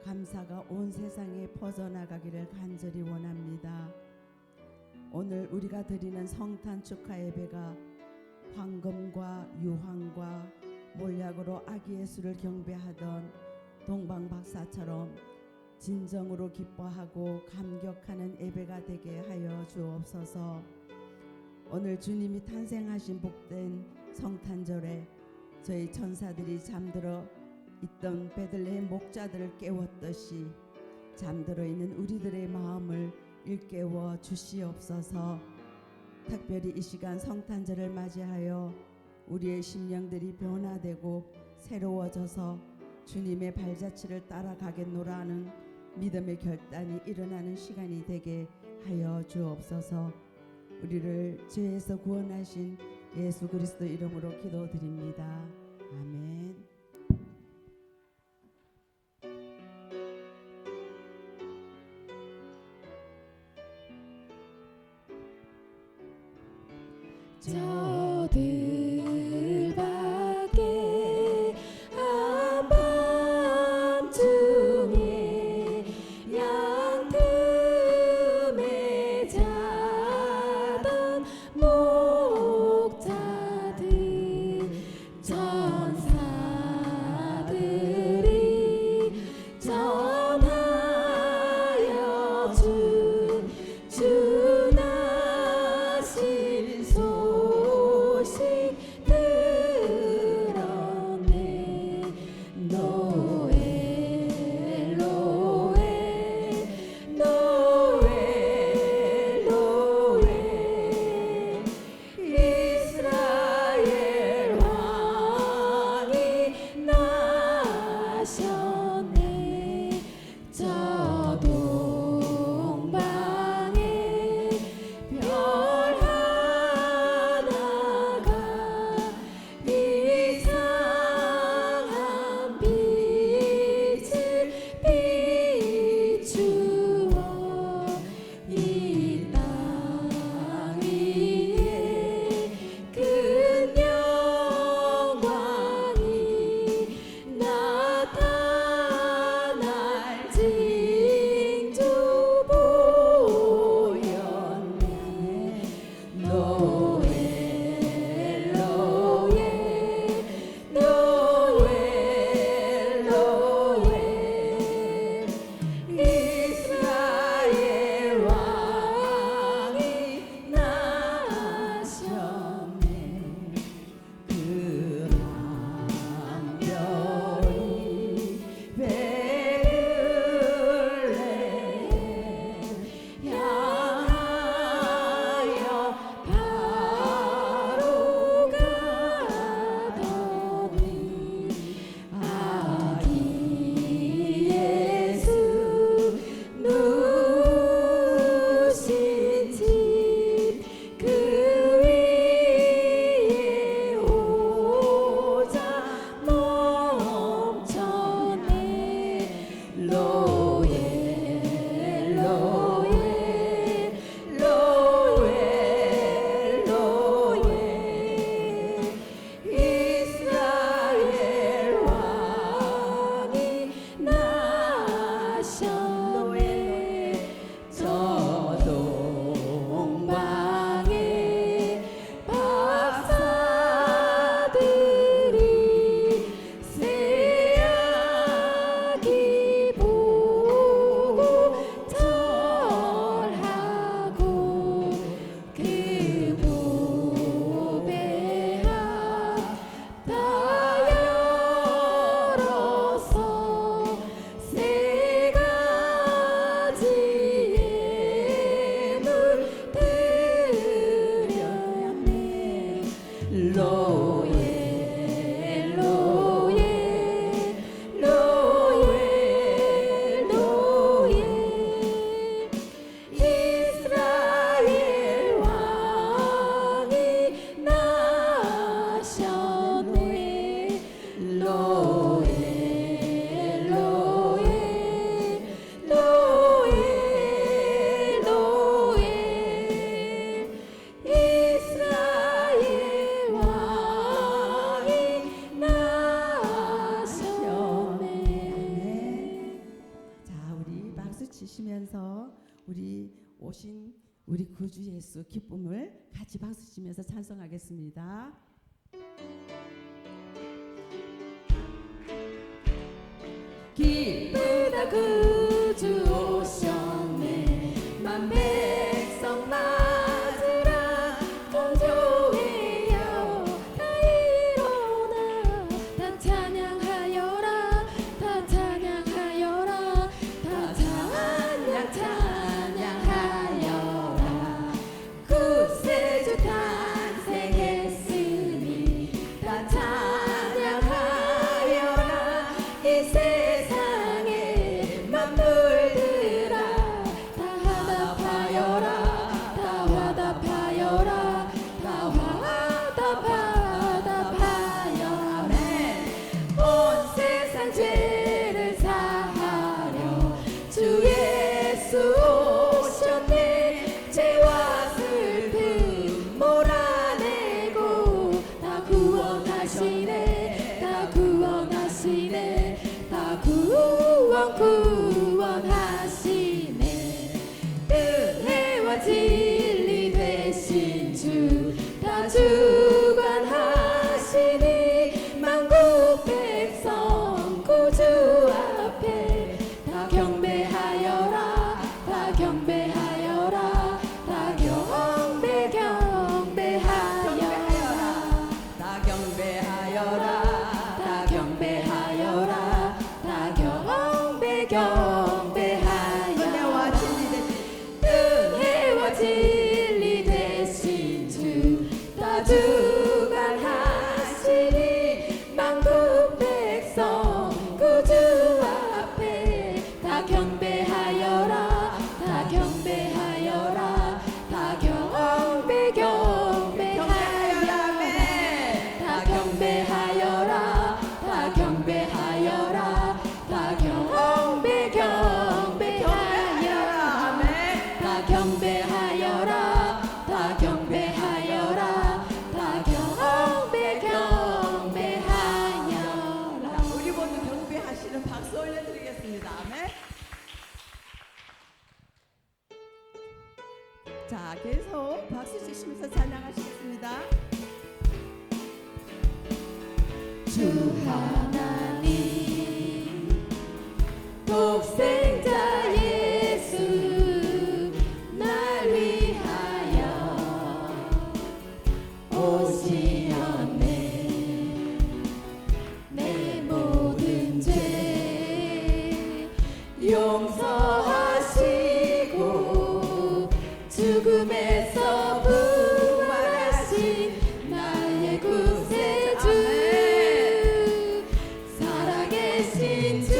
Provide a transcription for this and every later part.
감사가 온 세상에 퍼져나가기를 간절히 원합니다. 오늘 우리가 드리는 성탄 축하 예배가 황금과 유황과 몰약으로 아기 예수를 경배하던 동방 박사처럼 진정으로 기뻐하고 감격하는 예배가 되게 하여 주옵소서. 오늘 주님이 탄생하신 복된 성탄절에 저희 천사들이 잠들어 있던 베들레헴 목자들을 깨웠듯이 잠들어 있는 우리들의 마음을 일깨워 주시옵소서. 특별히 이 시간 성탄절을 맞이하여 우리의 심령들이 변화되고 새로워져서 주님의 발자취를 따라가겠노라 하는 믿음의 결단이 일어나는 시간이 되게 하여 주옵소서. 우리를 죄에서 구원하신 예수 그리스도 이름으로 기도드립니다. 아멘. 저들 밖에 한밤중에 양금에 자던 목자들 천사들이 전하여 준 주나신 소식 치시면서 우리 오신 우리 구주 예수 기쁨을 같이 박수 치면서 찬송하겠습니다. 기쁘다 구주 오셨네 만 백성 맞으라 공조해요 다 일어나 다 찬양하여라 다 찬양하여라 다 찬양하여라 구세주 탄생했으니 다 찬양하여라 이 세상에 만물들아 다 화답하여라 다 화답하여라 다 화답하여라 온 세상 죄를 사하려 주 예수 오셨네 죄와 슬픔 몰아내고 다 구원하시네 다 구원하시네 다 구원하시네 은혜와 진리 되신 주 다 주관하시니 만국 백성 구주 앞에 다 경배하여라 다 경배하여라 다 경배하여라 다 경배하여라 다 경배하여라 다 은혜와 경배하여라 진리 되신 은혜와 진리 되신 주 다 주관하시니 만국 백성 구주 앞에 다 경배하여라 다 경배하여라 다 경배하여라 다 경배하여라 다 경배하여라 다 경배하여라 다 경배하여라 다 경배하여라 다 경배하여라 우리 모두 경배하시는 박수 올려드리겠습니다. 아멘. 자, 계속 박수 치시면서 찬양하시겠습니다. 주 하나님 독생자 예수 날 위하여 오시었네 내 모든 죄 용서하시고 죽음에서 부활하신 나의 구세주 살아계신 주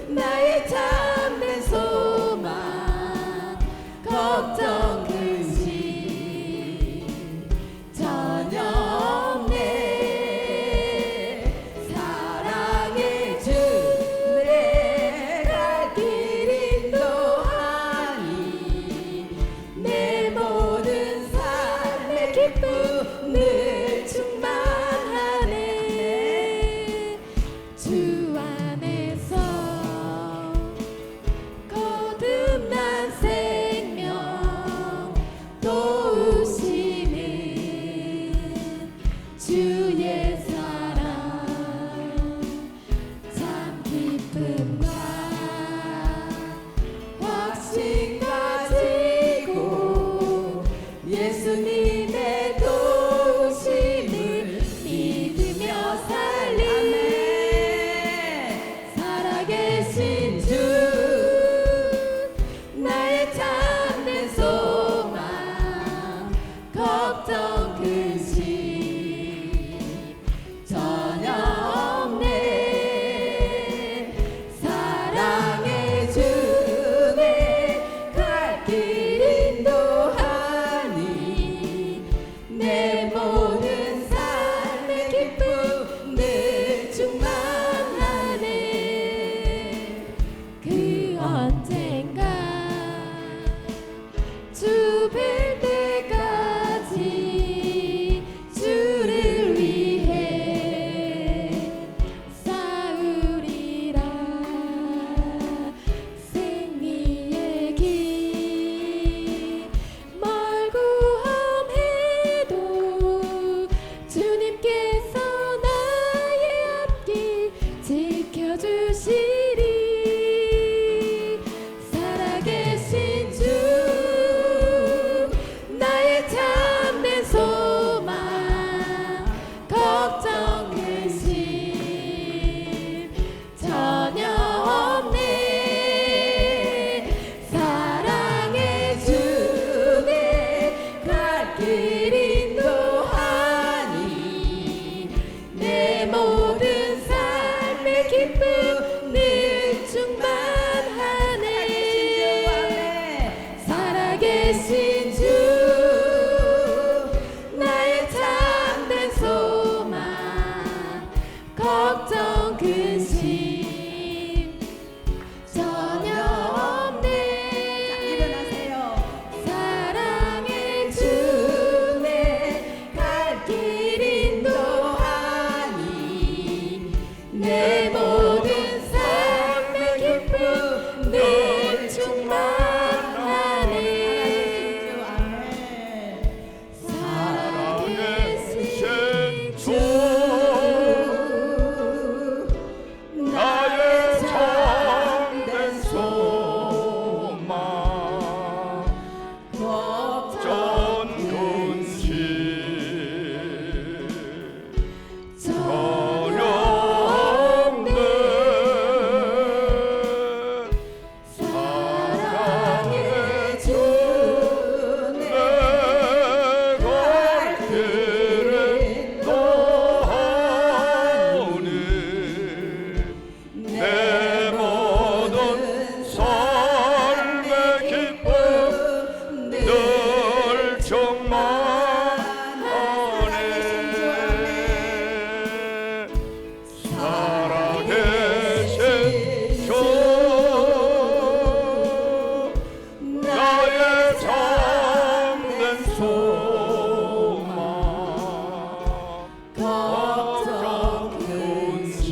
나의 참된 소망 걱정 근심 전혀 없네 사랑의 주 내 보여주시리. 살아계신 주 나의 참된 소망 걱정 근심 전혀 없네. 사랑의 주내 갈 길 인도하니 내 모든 삶의 기쁨 늘 충만하네. 살아계신 주 나의 참된 소망 걱정 근심 전혀 없네. 일어나세요. 사랑의 주내 갈 길 인도하니 내 모든 삶의 기쁨 늘 충만하네. 살아계신 주 나의 참된 소망 걱정 근심 전혀 없네. 사랑의 주 내 갈 길을 인도하니 내 모든 삶의 기쁨 늘 충만하네. 살아계신 주 나의 참된 소망 걱정 근심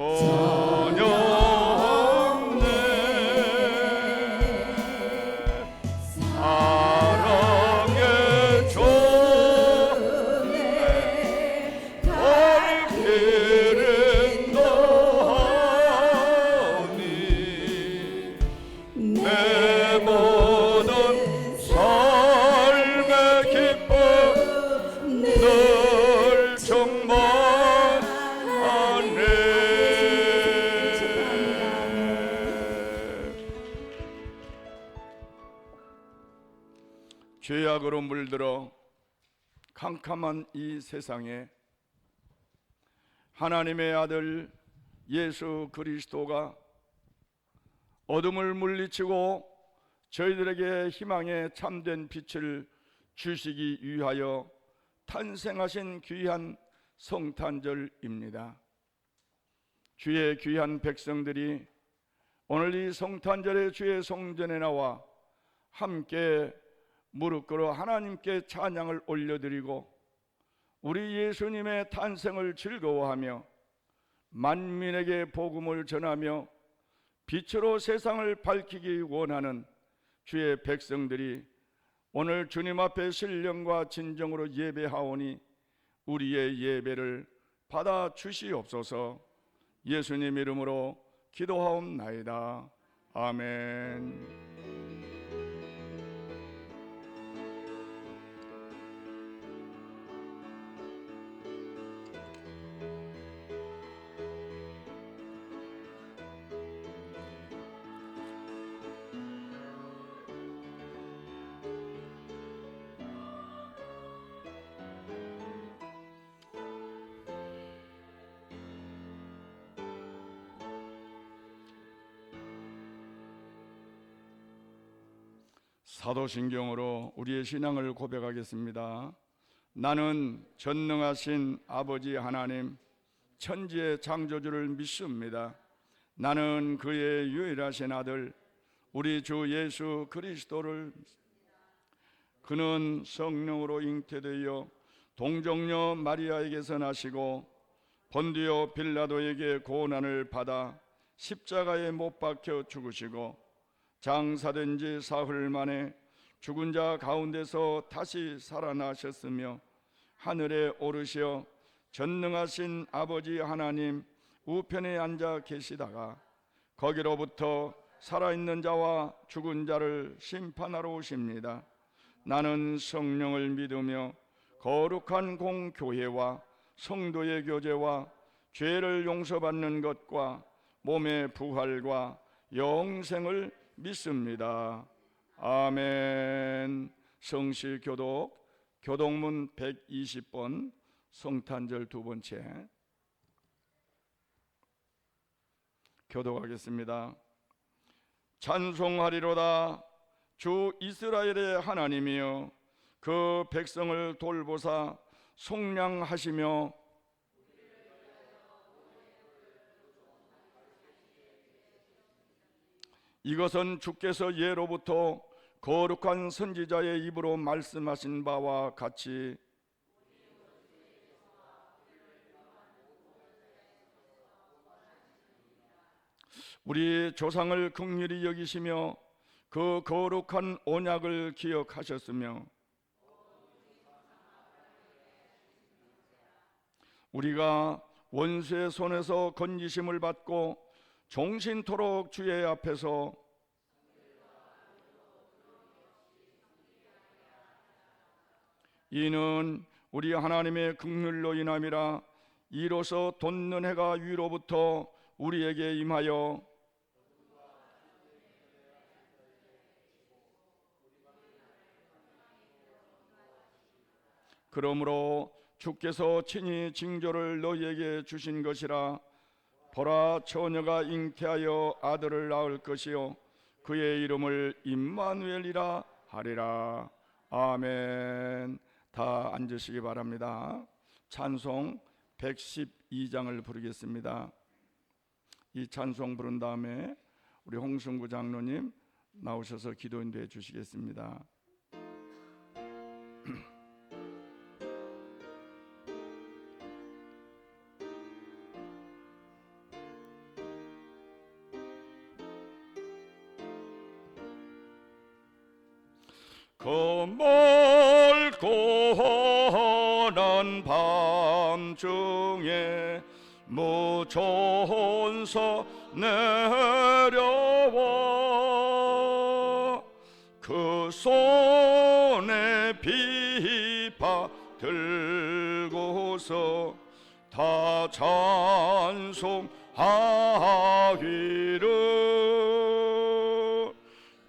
전혀 없네. 사랑의 주 갈 길을 인도하니 내 모든 삶의 기쁨 늘 충만하네. 죄악으로 물들어 캄캄한 이 세상에 하나님의 아들 예수 그리스도가 어둠을 물리치고 저희들에게 희망의 참된 빛을 주시기 위하여 탄생하신 귀한 성탄절입니다. 주의 귀한 백성들이 오늘 이 성탄절에 주의 성전에 나와 함께 무릎 꿇어 하나님께 찬양을 올려드리고 우리 예수님의 탄생을 즐거워하며 만민에게 복음을 전하며 빛으로 세상을 밝히기 원하는 주의 백성들이 오늘 주님 앞에 신령과 진정으로 예배하오니 우리의 예배를 받아 주시옵소서. 예수님 이름으로 기도하옵나이다. 아멘. 사도신경으로 우리의 신앙을 고백하겠습니다. 나는 전능하신 아버지 하나님 천지의 창조주를 믿습니다. 나는 그의 유일하신 아들 우리 주 예수 그리스도를 그는 성령으로 잉태되어 동정녀 마리아에게서 나시고 본디오 빌라도에게 고난을 받아 십자가에 못 박혀 죽으시고 장사된 지 사흘 만에 죽은 자 가운데서 다시 살아나셨으며 하늘에 오르시어 전능하신 아버지 하나님 우편에 앉아 계시다가 거기로부터 살아있는 자와 죽은 자를 심판하러 오십니다. 나는 성령을 믿으며 거룩한 공교회와 성도의 교제와 죄를 용서받는 것과 몸의 부활과 영생을 믿습니다. 아멘. 성실교독 교독문 120번 성탄절 두 번째 교독하겠습니다. 찬송하리로다. 주 이스라엘의 하나님이여 그 백성을 돌보사 속량하시며 이것은 주께서 예로부터 거룩한 선지자의 입으로 말씀하신 바와 같이 우리 조상을 긍휼히 여기시며 그 거룩한 언약을 기억하셨으며 우리가 원수의 손에서 건지심을 받고 종신토록 주의 앞에서 이는 우리 하나님의 긍휼로 인함이라. 이로써 돋는 해가 위로부터 우리에게 임하여 그러므로 주께서 친히 징조를 너희에게 주신 것이라. 보라, 처녀가 잉태하여 아들을 낳을 것이요 그의 이름을 임마누엘이라 하리라. 아멘. 다 앉으시기 바랍니다. 찬송 112장을 부르겠습니다. 이 찬송 부른 다음에 우리 홍승구 장로님 나오셔서 기도 인도해 주시겠습니다. 그 멀고 험한 밤중에 무천사 내려와 그 손에 비파 들고서 다 찬송하기를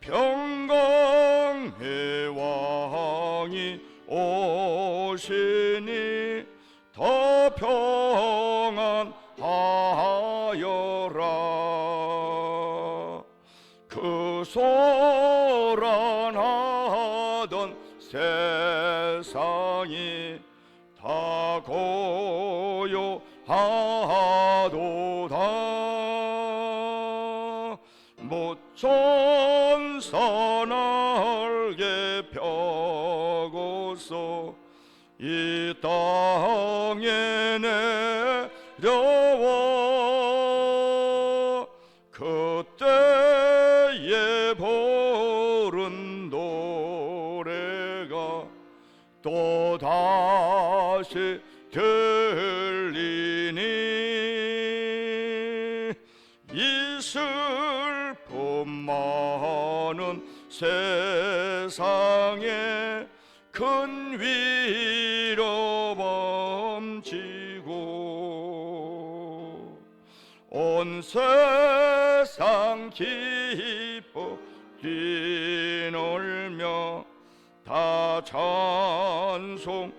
평강의 왕이 오시니 더 평안하여라. 그 소란하던 세상이 다 고요하도다. 모천사 날개 펴고서 이 땅에 내려와 그때에 부른 노래가 또다시 들리니 이 슬픔 많은 세상에 큰 위로 범지고 온 세상 기뻐 뛰놀며 다 찬송하도다.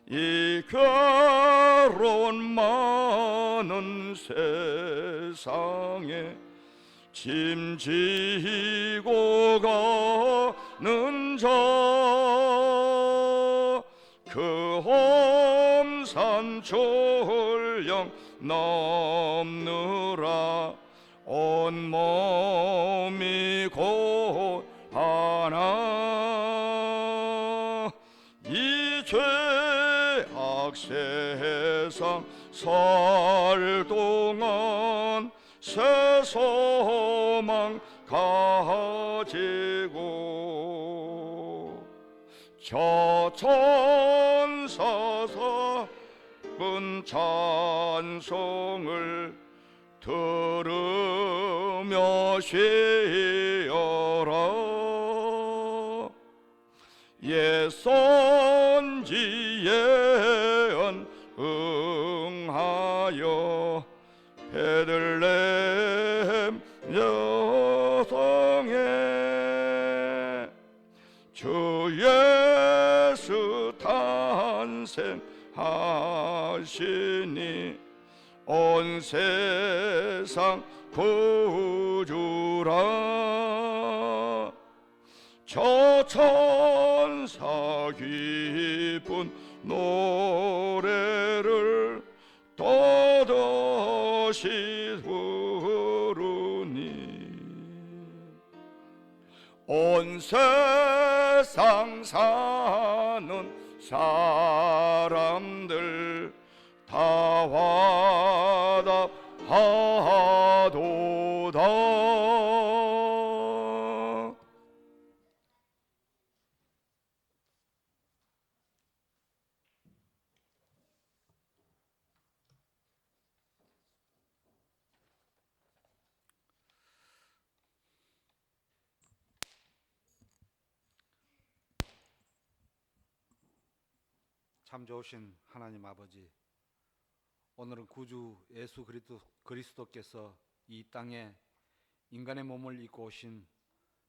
이 괴로운 많은 세상에 짐지고 가는 자 그 험산 졸령 넘느라 온몸이 고하나 이 죄악 세상 살 동안 새 소망 가지고 저천사사 분 찬송을 들으며 쉬어라. 옛선지 예언 응하여 베들레헴 여성에 주 예수 탄생하시니 온 세상 구주라. 저 천사 기쁜 노래를 또다시 부르니 온 세상 사는 사람들 다 화답하도다. 참 좋으신 하나님 아버지, 오늘은 구주 예수 그리스도께서 이 땅에 인간의 몸을 입고 오신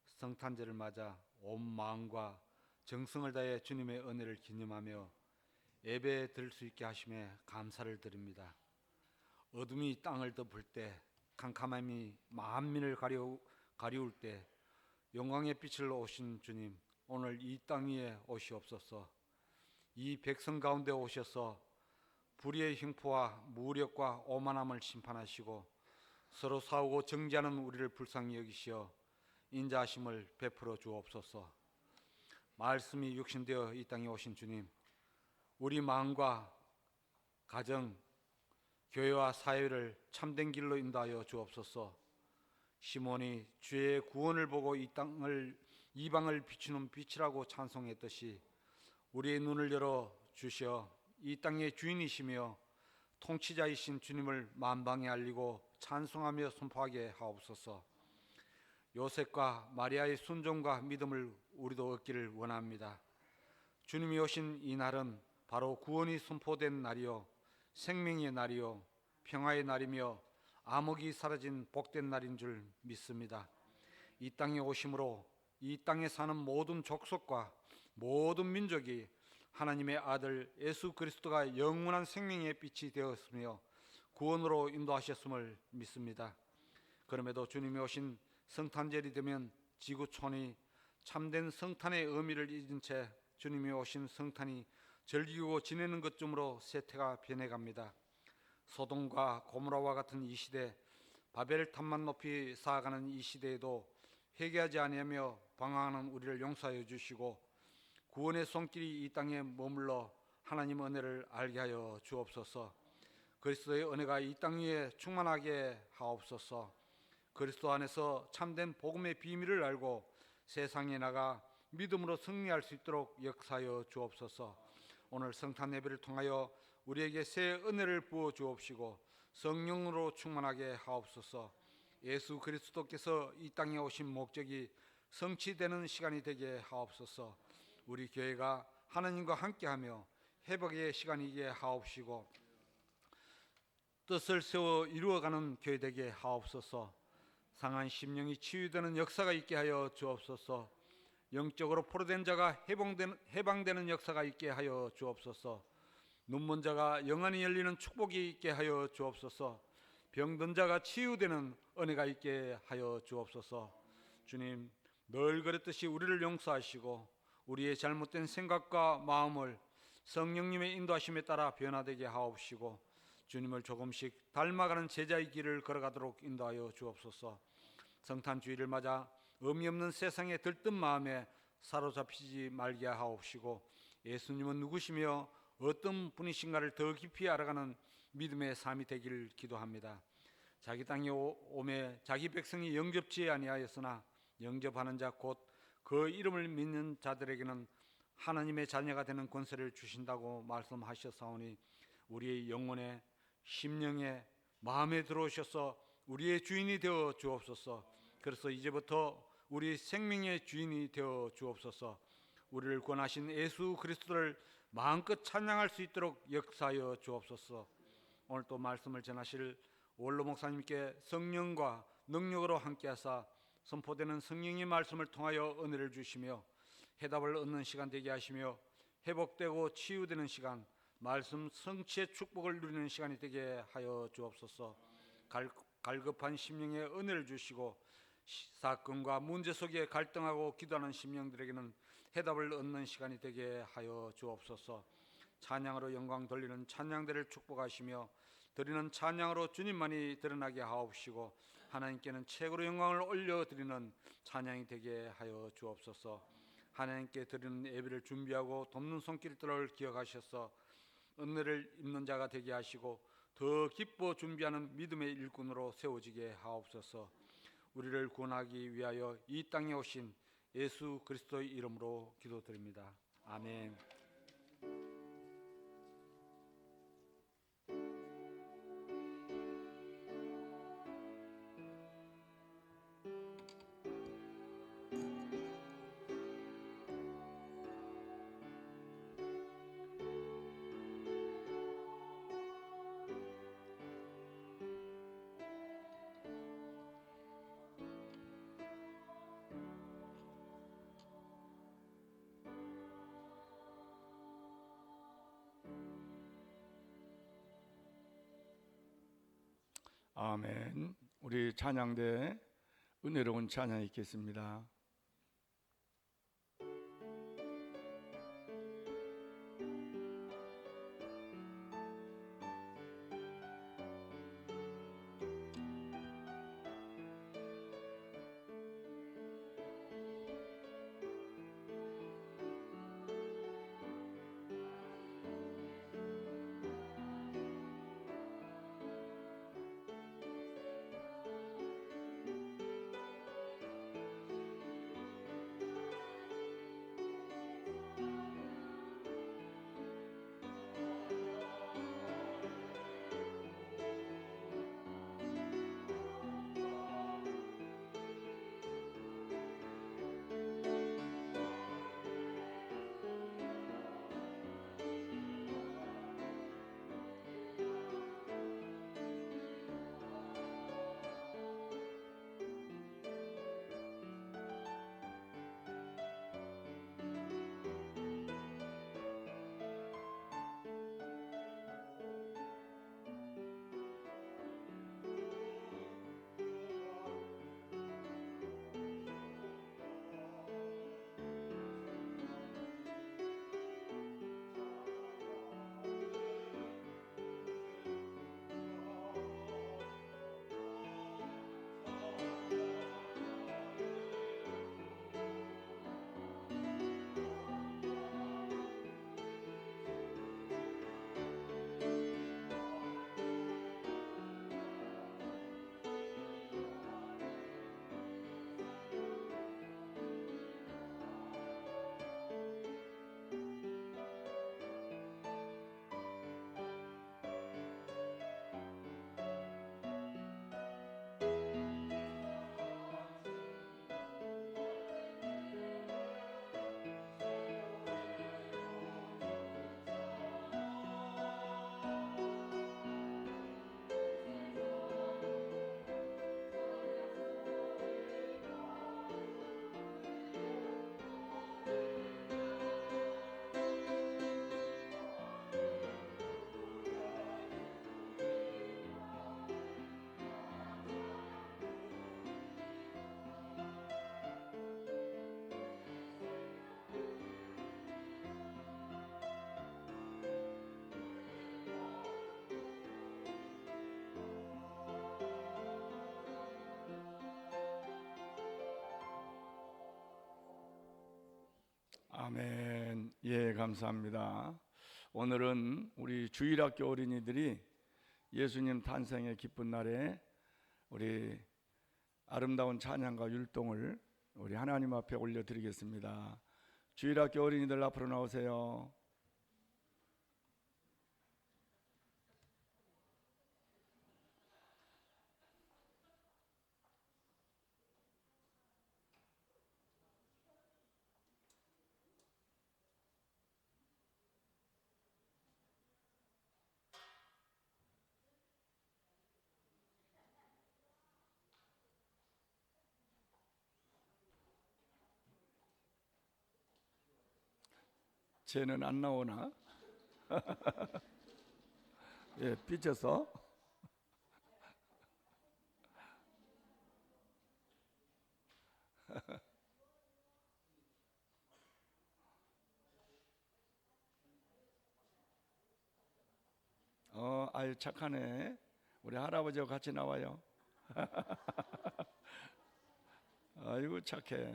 성탄절을 맞아 온 마음과 정성을 다해 주님의 은혜를 기념하며 예배 드릴 수 있게 하심에 감사를 드립니다. 어둠이 땅을 덮을 때, 캄캄함이 만민을 가리울 때 영광의 빛을 오신 주님, 오늘 이 땅 위에 오시옵소서. 이 백성 가운데 오셔서 불의의 흉포와 무력과 오만함을 심판하시고 서로 싸우고 정죄하는 우리를 불쌍히 여기시어 인자하심을 베풀어 주옵소서. 말씀이 육신되어 이 땅에 오신 주님, 우리 마음과 가정, 교회와 사회를 참된 길로 인도하여 주옵소서. 시몬이 주의 구원을 보고 이방을 비추는 빛이라고 찬송했듯이 우리의 눈을 열어 주시어 이 땅의 주인이시며 통치자이신 주님을 만방에 알리고 찬송하며 선포하게 하옵소서. 요셉과 마리아의 순종과 믿음을 우리도 얻기를 원합니다. 주님이 오신 이 날은 바로 구원이 선포된 날이요, 생명의 날이요, 평화의 날이며 암흑이 사라진 복된 날인 줄 믿습니다. 이 땅에 오심으로 이 땅에 사는 모든 족속과 모든 민족이 하나님의 아들 예수 그리스도가 영원한 생명의 빛이 되었으며 구원으로 인도하셨음을 믿습니다. 그럼에도 주님이 오신 성탄절이 되면 지구촌이 참된 성탄의 의미를 잊은 채 주님이 오신 성탄이 즐기고 지내는 것쯤으로 세태가 변해갑니다. 소돔과 고모라와 같은 이 시대, 바벨 탑만 높이 쌓아가는 이 시대에도 회개하지 아니하며 방황하는 우리를 용서하여 주시고 구원의 손길이 이 땅에 머물러 하나님 은혜를 알게 하여 주옵소서. 그리스도의 은혜가 이 땅 위에 충만하게 하옵소서. 그리스도 안에서 참된 복음의 비밀을 알고 세상에 나가 믿음으로 승리할 수 있도록 역사하여 주옵소서. 오늘 성탄 예배를 통하여 우리에게 새 은혜를 부어 주옵시고 성령으로 충만하게 하옵소서. 예수 그리스도께서 이 땅에 오신 목적이 성취되는 시간이 되게 하옵소서. 우리 교회가 하나님과 함께하며 회복의 시간이게 하옵시고 뜻을 세워 이루어가는 교회 되게 하옵소서. 상한 심령이 치유되는 역사가 있게 하여 주옵소서. 영적으로 포로된 자가 해방되는 역사가 있게 하여 주옵소서. 눈먼 자가 영안이 열리는 축복이 있게 하여 주옵소서. 병든 자가 치유되는 은혜가 있게 하여 주옵소서. 주님, 늘 그랬듯이 우리를 용서하시고 우리의 잘못된 생각과 마음을 성령님의 인도하심에 따라 변화되게 하옵시고 주님을 조금씩 닮아가는 제자의 길을 걸어가도록 인도하여 주옵소서. 성탄 주일을 맞아 의미 없는 세상에 들뜬 마음에 사로잡히지 말게 하옵시고 예수님은 누구시며 어떤 분이신가를 더 깊이 알아가는 믿음의 삶이 되기를 기도합니다. 자기 땅에 오매 자기 백성이 영접지 아니하였으나 영접하는 자 곧 그 이름을 믿는 자들에게는 하나님의 자녀가 되는 권세를 주신다고 말씀하셨사오니 우리의 영혼에 심령에 마음에 들어오셔서 우리의 주인이 되어 주옵소서. 그래서 이제부터 우리 생명의 주인이 되어 주옵소서. 우리를 구원하신 예수 그리스도를 마음껏 찬양할 수 있도록 역사하여 주옵소서. 오늘 또 말씀을 전하실 원로 목사님께 성령과 능력으로 함께하사 선포되는 성령의 말씀을 통하여 은혜를 주시며 해답을 얻는 시간 되게 하시며 회복되고 치유되는 시간, 말씀 성취의 축복을 누리는 시간이 되게 하여 주옵소서. 갈급한 심령에 은혜를 주시고 사건과 문제 속에 갈등하고 기도하는 심령들에게는 해답을 얻는 시간이 되게 하여 주옵소서. 찬양으로 영광 돌리는 찬양들을 축복하시며 드리는 찬양으로 주님만이 드러나게 하옵시고 하나님께는 최고로 영광을 올려드리는 찬양이 되게 하여 주옵소서. 하나님께 드리는 예배를 준비하고 돕는 손길들을 기억하셔서 은혜를 입는 자가 되게 하시고 더 기뻐 준비하는 믿음의 일꾼으로 세워지게 하옵소서. 우리를 구원하기 위하여 이 땅에 오신 예수 그리스도의 이름으로 기도드립니다. 아멘. 아멘. 우리 찬양대 은혜로운 찬양 있겠습니다. 아멘. 예, 감사합니다. 오늘은 우리 주일학교 어린이들이 예수님 탄생의 기쁜 날에 우리 아름다운 찬양과 율동을 우리 하나님 앞에 올려드리겠습니다. 주일학교 어린이들 앞으로 나오세요. 쟤는 안 나오나? 예, 삐쳐서. 아유 착하네. 우리 할아버지하고 같이 나와요. 아이고 착해.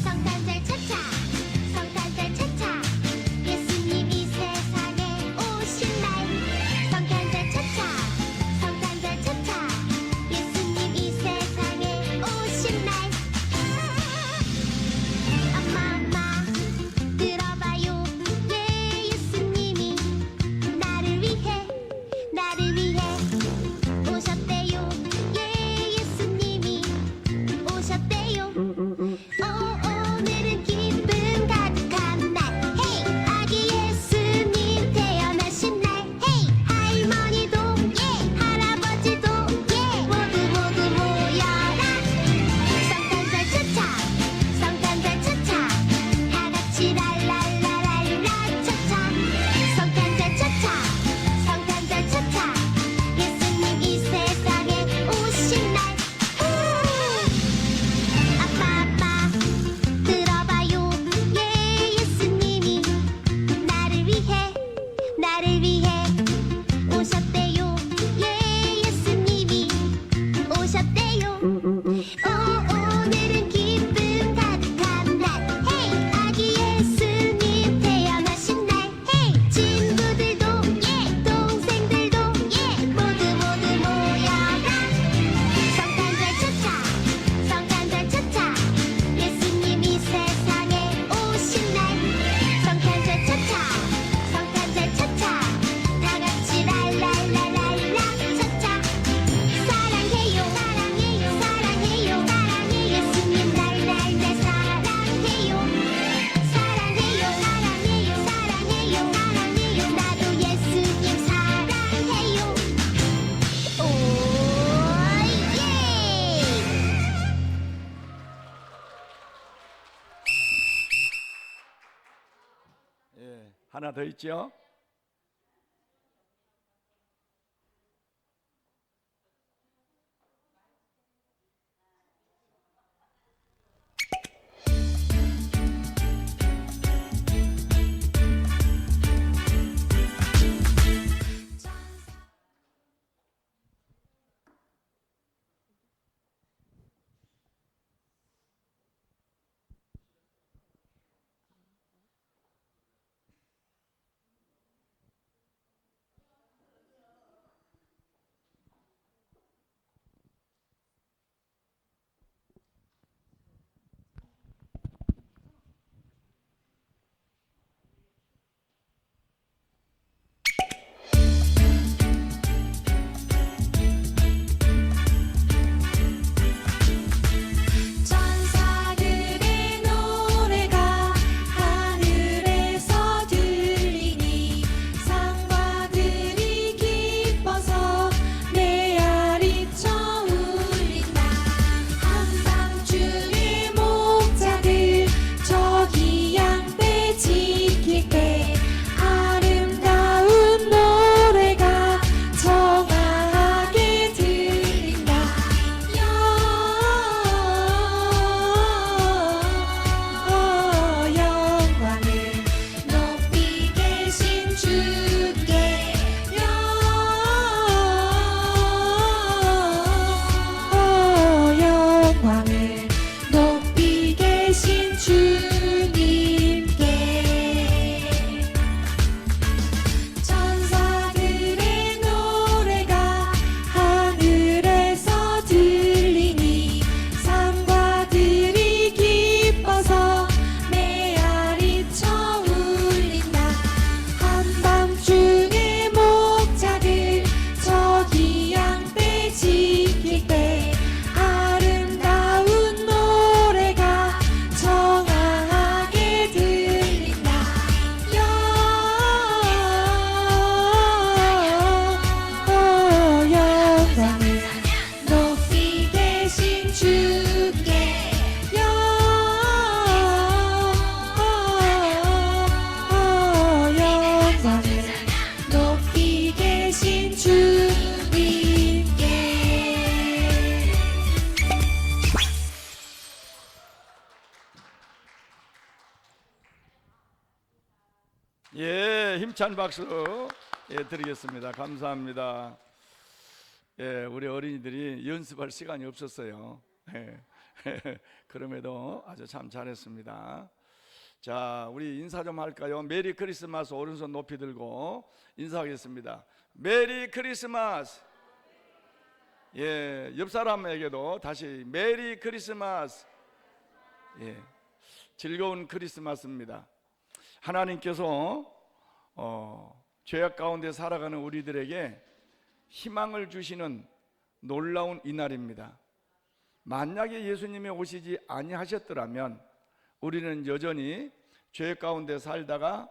성탄절 차차 성탄절 차차 예수님이 세상에 오신 날 성탄절 차차 성탄절 차차 예수님이 세상에 오신 날 엄마 들어봐요 예 예수님이 나를 위해 오셨대요 예 예수님이 오셨대요 오늘은 기쁨 가득한 날 헤이 아기 예수님 태어나신 날 헤이 할머니도 예 할아버지도 예 모두 모여라 성탄절 차차 성탄절 차차 다 같이 랄랄라랄라 차차 성탄절 차차 성탄절 차차 예수님 이 세상에 오신 날 아빠 들어봐요 예 예수님이 나를 위해 오셨대요 예 예수님이 오셨대요 오늘은 기쁨 가득한 날 헤이 아기 예수님 태어나신 날 헤이 친구들도 예 동생들도 예 모두 모여라 성탄절 차차 성탄절 차차 예수님이 세상에 오신 날 성탄절 차차 성탄절 차차 다 같이 랄랄라랄라 차차 사랑해요 사랑해요 사랑해요 사랑해 예수님 날날 사랑해요 사랑해요 사랑해요 사랑해요 사랑해요 나도 예수님 사랑해요 오예 예, 하나 더 있죠? 예, 힘찬 박수 드리겠습니다. 감사합니다. 예, 우리 어린이들이 연습할 시간이 없었어요. 예, 그럼에도 아주 참 잘했습니다. 자, 우리 인사 좀 할까요? 메리 크리스마스. 오른손 높이 들고 인사하겠습니다. 메리 크리스마스. 예, 옆 사람에게도 다시 메리 크리스마스. 예, 즐거운 크리스마스입니다. 하나님께서 죄악 가운데 살아가는 우리들에게 희망을 주시는 놀라운 이날입니다. 만약에 예수님이 오시지 아니하셨더라면 우리는 여전히 죄 가운데 살다가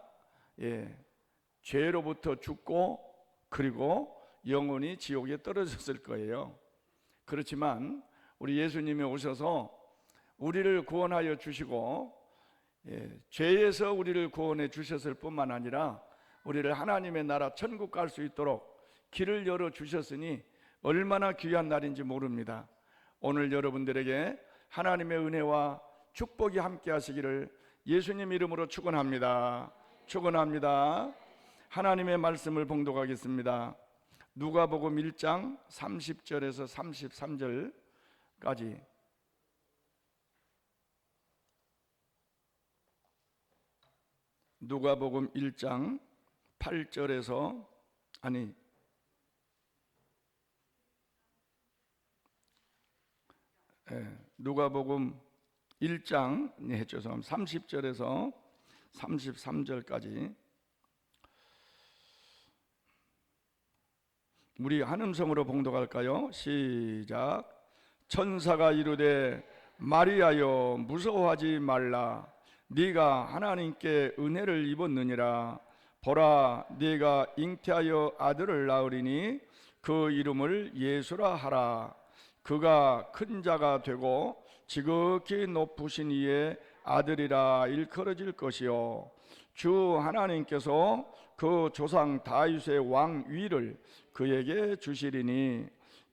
죄로부터 죽고 그리고 영원히 지옥에 떨어졌을 거예요. 그렇지만 우리 예수님이 오셔서 우리를 구원하여 주시고 죄에서 우리를 구원해 주셨을 뿐만 아니라 우리를 하나님의 나라 천국 갈 수 있도록 길을 열어 주셨으니 얼마나 귀한 날인지 모릅니다. 오늘 여러분들에게 하나님의 은혜와 축복이 함께 하시기를 예수님 이름으로 축원합니다. 축원합니다. 하나님의 말씀을 봉독하겠습니다. 누가복음 1장 30절에서 33절까지. 누가복음 1장 8절에서 누가복음 1장 죄송합니다. 30절에서 33절까지 우리 한 음성으로 봉독할까요? 시작. 천사가 이르되 마리아여 무서워하지 말라. 네가 하나님께 은혜를 입었느니라. 보라, 네가 잉태하여 아들을 낳으리니 그 이름을 예수라 하라. 그가 큰 자가 되고 지극히 높으신 이의 아들이라 일컬어질 것이요 주 하나님께서 그 조상 다윗의 왕위를 그에게 주시리니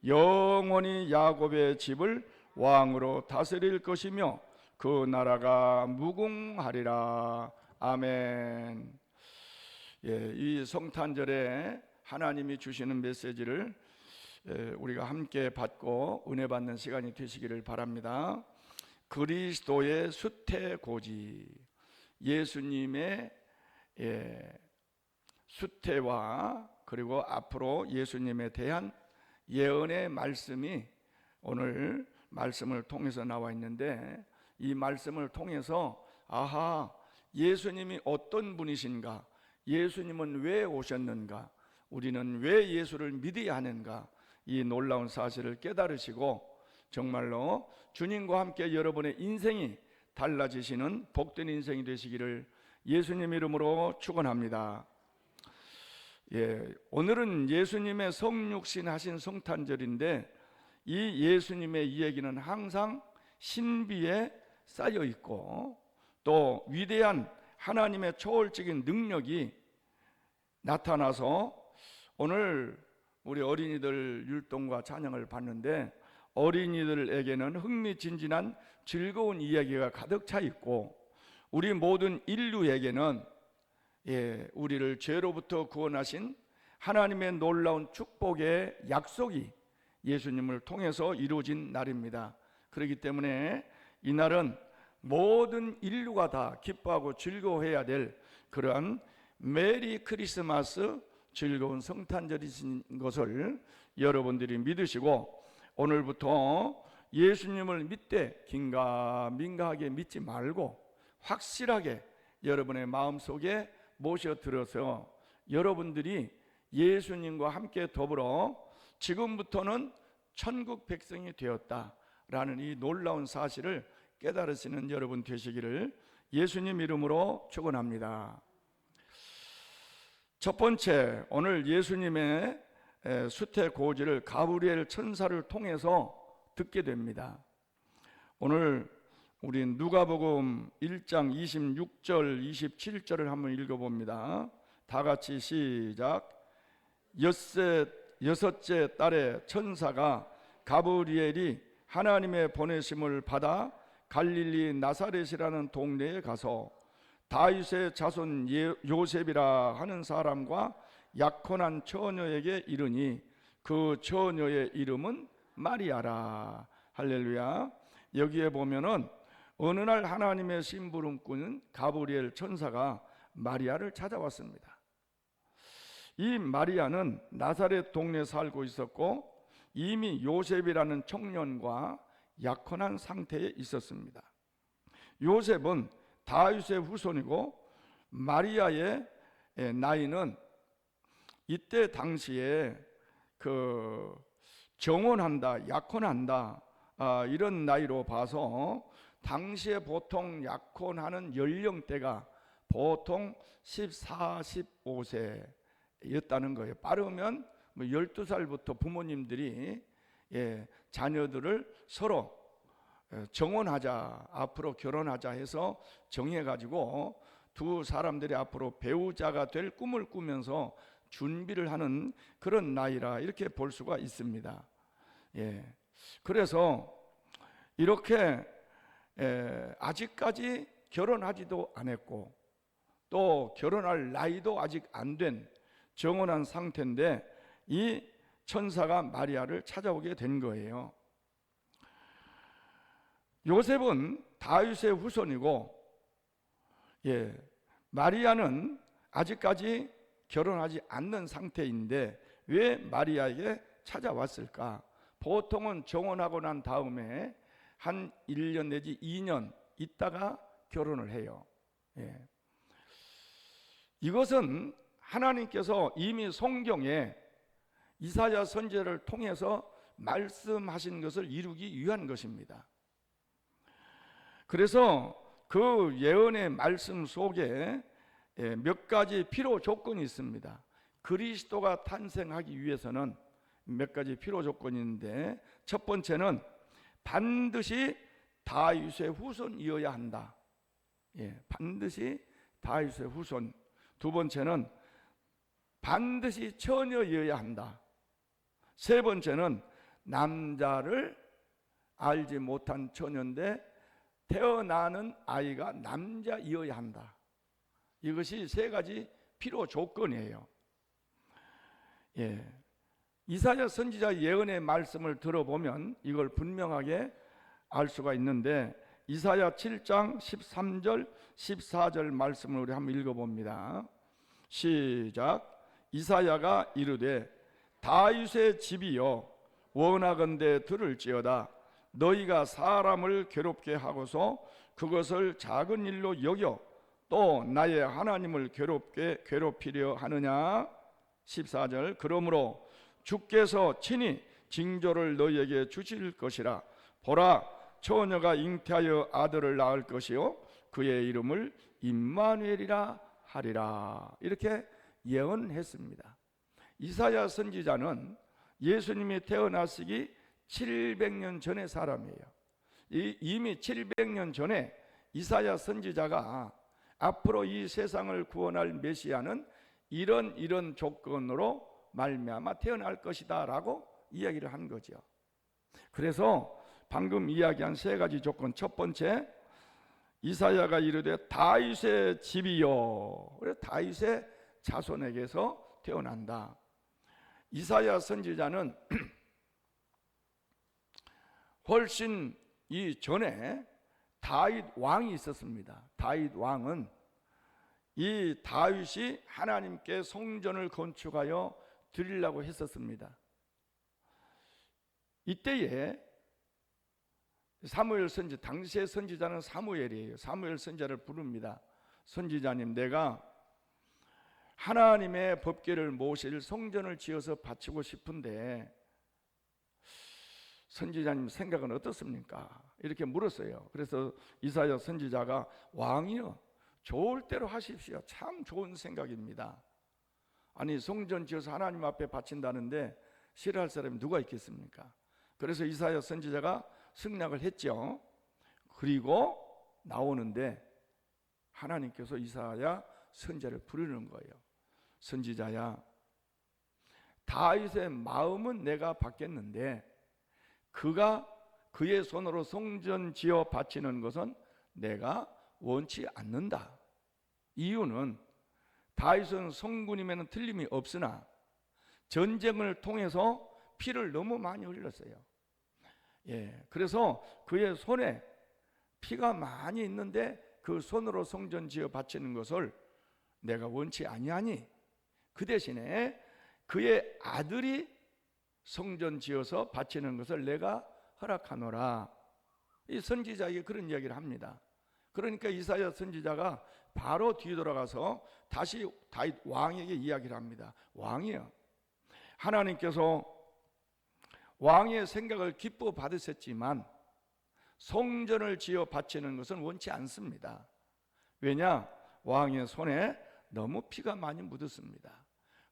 영원히 야곱의 집을 왕으로 다스릴 것이며 그 나라가 무궁하리라. 아멘. 예, 이 성탄절에 하나님이 주시는 메시지를 우리가 함께 받고 은혜 받는 시간이 되시기를 바랍니다. 그리스도의 수태고지. 예수님의 수태와 그리고 앞으로 예수님에 대한 예언의 말씀이 오늘 말씀을 통해서 나와 있는데, 이 말씀을 통해서 아하, 예수님이 어떤 분이신가, 예수님은 왜 오셨는가, 우리는 왜 예수를 믿어야 하는가, 이 놀라운 사실을 깨달으시고 정말로 주님과 함께 여러분의 인생이 달라지시는 복된 인생이 되시기를 예수님 이름으로 축원합니다. 오늘은 예수님의 성육신 하신 성탄절인데, 이 예수님의 이야기는 항상 신비에 쌓여 있고 또 위대한 하나님의 초월적인 능력이 나타나서, 오늘 우리 어린이들 율동과 찬양을 봤는데 어린이들에게는 흥미진진한 즐거운 이야기가 가득 차 있고, 우리 모든 인류에게는 우리를 죄로부터 구원하신 하나님의 놀라운 축복의 약속이 예수님을 통해서 이루어진 날입니다. 그렇기 때문에 이 날은 모든 인류가 다 기뻐하고 즐거워해야 될 그러한 메리 크리스마스, 즐거운 성탄절이신 것을 여러분들이 믿으시고, 오늘부터 예수님을 믿되 긴가민가하게 믿지 말고 확실하게 여러분의 마음속에 모셔들어서 여러분들이 예수님과 함께 더불어 지금부터는 천국 백성이 되었다라는 이 놀라운 사실을 깨달으시는 여러분 되시기를 예수님 이름으로 축원합니다. 첫 번째, 오늘 예수님의 수태고지를 가브리엘 천사를 통해서 듣게 됩니다. 오늘 우리 누가복음 1장 26절 27절을 한번 읽어봅니다. 다 같이 시작. 여섯째 달에 천사가 가브리엘이 하나님의 보내심을 받아 갈릴리 나사렛이라는 동네에 가서 다윗의 자손 요셉이라 하는 사람과 약혼한 처녀에게 이르니 그 처녀의 이름은 마리아라. 할렐루야. 여기에 보면은 어느 날 하나님의 심부름꾼 가브리엘 천사가 마리아를 찾아왔습니다. 이 마리아는 나사렛 동네에 살고 있었고 이미 요셉이라는 청년과 약혼한 상태에 있었습니다. 요셉은 다윗의 후손이고 마리아의 나이는 이때 당시에 그 정혼한다, 약혼한다 이런 나이로 봐서 당시에 보통 약혼하는 연령대가 보통 14, 15세였다는 거예요. 빠르면 12살부터 부모님들이 자녀들을 서로 정혼하자, 앞으로 결혼하자 해서 정해가지고 두 사람들이 앞으로 배우자가 될 꿈을 꾸면서 준비를 하는 그런 나이라 이렇게 볼 수가 있습니다. 그래서 이렇게 아직까지 결혼하지도 않았고 또 결혼할 나이도 아직 안 된 정혼한 상태인데 이 천사가 마리아를 찾아오게 된 거예요. 요셉은 다윗의 후손이고 마리아는 아직까지 결혼하지 않는 상태인데 왜 마리아에게 찾아왔을까? 보통은 정혼하고 난 다음에 한 1년 내지 2년 있다가 결혼을 해요. 이것은 하나님께서 이미 성경에 이사야 선지자를 통해서 말씀하신 것을 이루기 위한 것입니다. 그래서 그 예언의 말씀 속에 몇 가지 필요 조건이 있습니다. 그리스도가 탄생하기 위해서는 몇 가지 필요 조건이 있는데 첫 번째는 반드시 다윗의 후손이어야 한다. 반드시 다윗의 후손. 두 번째는 반드시 처녀이어야 한다. 세 번째는 남자를 알지 못한 처녀인데 태어나는 아이가 남자이어야 한다. 이것이 세 가지 필요 조건이에요. 이사야 선지자 예언의 말씀을 들어보면 이걸 분명하게 알 수가 있는데 이사야 7장 13절 14절 말씀을 우리 한번 읽어봅니다. 시작. 이사야가 이르되 다윗의 집이여 원하건대 들을지어다. 너희가 사람을 괴롭게 하고서 그것을 작은 일로 여겨 또 나의 하나님을 괴롭히려 하느냐. 14절. 그러므로 주께서 친히 징조를 너희에게 주실 것이라. 보라, 처녀가 잉태하여 아들을 낳을 것이요 그의 이름을 임마누엘이라 하리라. 이렇게 예언했습니다. 이사야 선지자는 예수님이 태어나시기 700년 전의 사람이에요. 이미 700년 전에 이사야 선지자가 앞으로 이 세상을 구원할 메시아는 이런 조건으로 말미암아 태어날 것이다 라고 이야기를 한 거죠. 그래서 방금 이야기한 세 가지 조건, 첫 번째 이사야가 이르되 다윗의 집이요, 그래 다윗의 자손에게서 태어난다. 이사야 선지자는 훨씬 이전에 다윗 왕이 있었습니다. 다윗 왕은 이 다윗이 하나님께 성전을 건축하여 드리려고 했었습니다. 이때에 사무엘 선지, 당시의 선지자는 사무엘이에요. 사무엘 선지자를 부릅니다. 선지자님, 내가 하나님의 법궤를 모실 성전을 지어서 바치고 싶은데 선지자님 생각은 어떻습니까? 이렇게 물었어요. 그래서 이사야 선지자가 왕이여 좋을 대로 하십시오. 참 좋은 생각입니다. 아니 성전 지어서 하나님 앞에 바친다는데 싫어할 사람이 누가 있겠습니까? 그래서 이사야 선지자가 승낙을 했죠. 그리고 나오는데 하나님께서 이사야 선지자를 부르는 거예요. 선지자야, 다윗의 마음은 내가 받겠는데 그의 손으로 성전 지어 바치는 것은 내가 원치 않는다. 이유는 다윗은 성군임에는 틀림이 없으나 전쟁을 통해서 피를 너무 많이 흘렸어요. 그래서 그의 손에 피가 많이 있는데 그 손으로 성전 지어 바치는 것을 내가 원치 아니하니 그 대신에 그의 아들이 성전 지어서 바치는 것을 내가 허락하노라. 이 선지자에게 그런 이야기를 합니다. 그러니까 이사야 선지자가 바로 뒤돌아가서 다시 다윗 왕에게 이야기를 합니다. 왕이여, 하나님께서 왕의 생각을 기뻐 받으셨지만 성전을 지어 바치는 것은 원치 않습니다. 왜냐? 왕의 손에 너무 피가 많이 묻었습니다.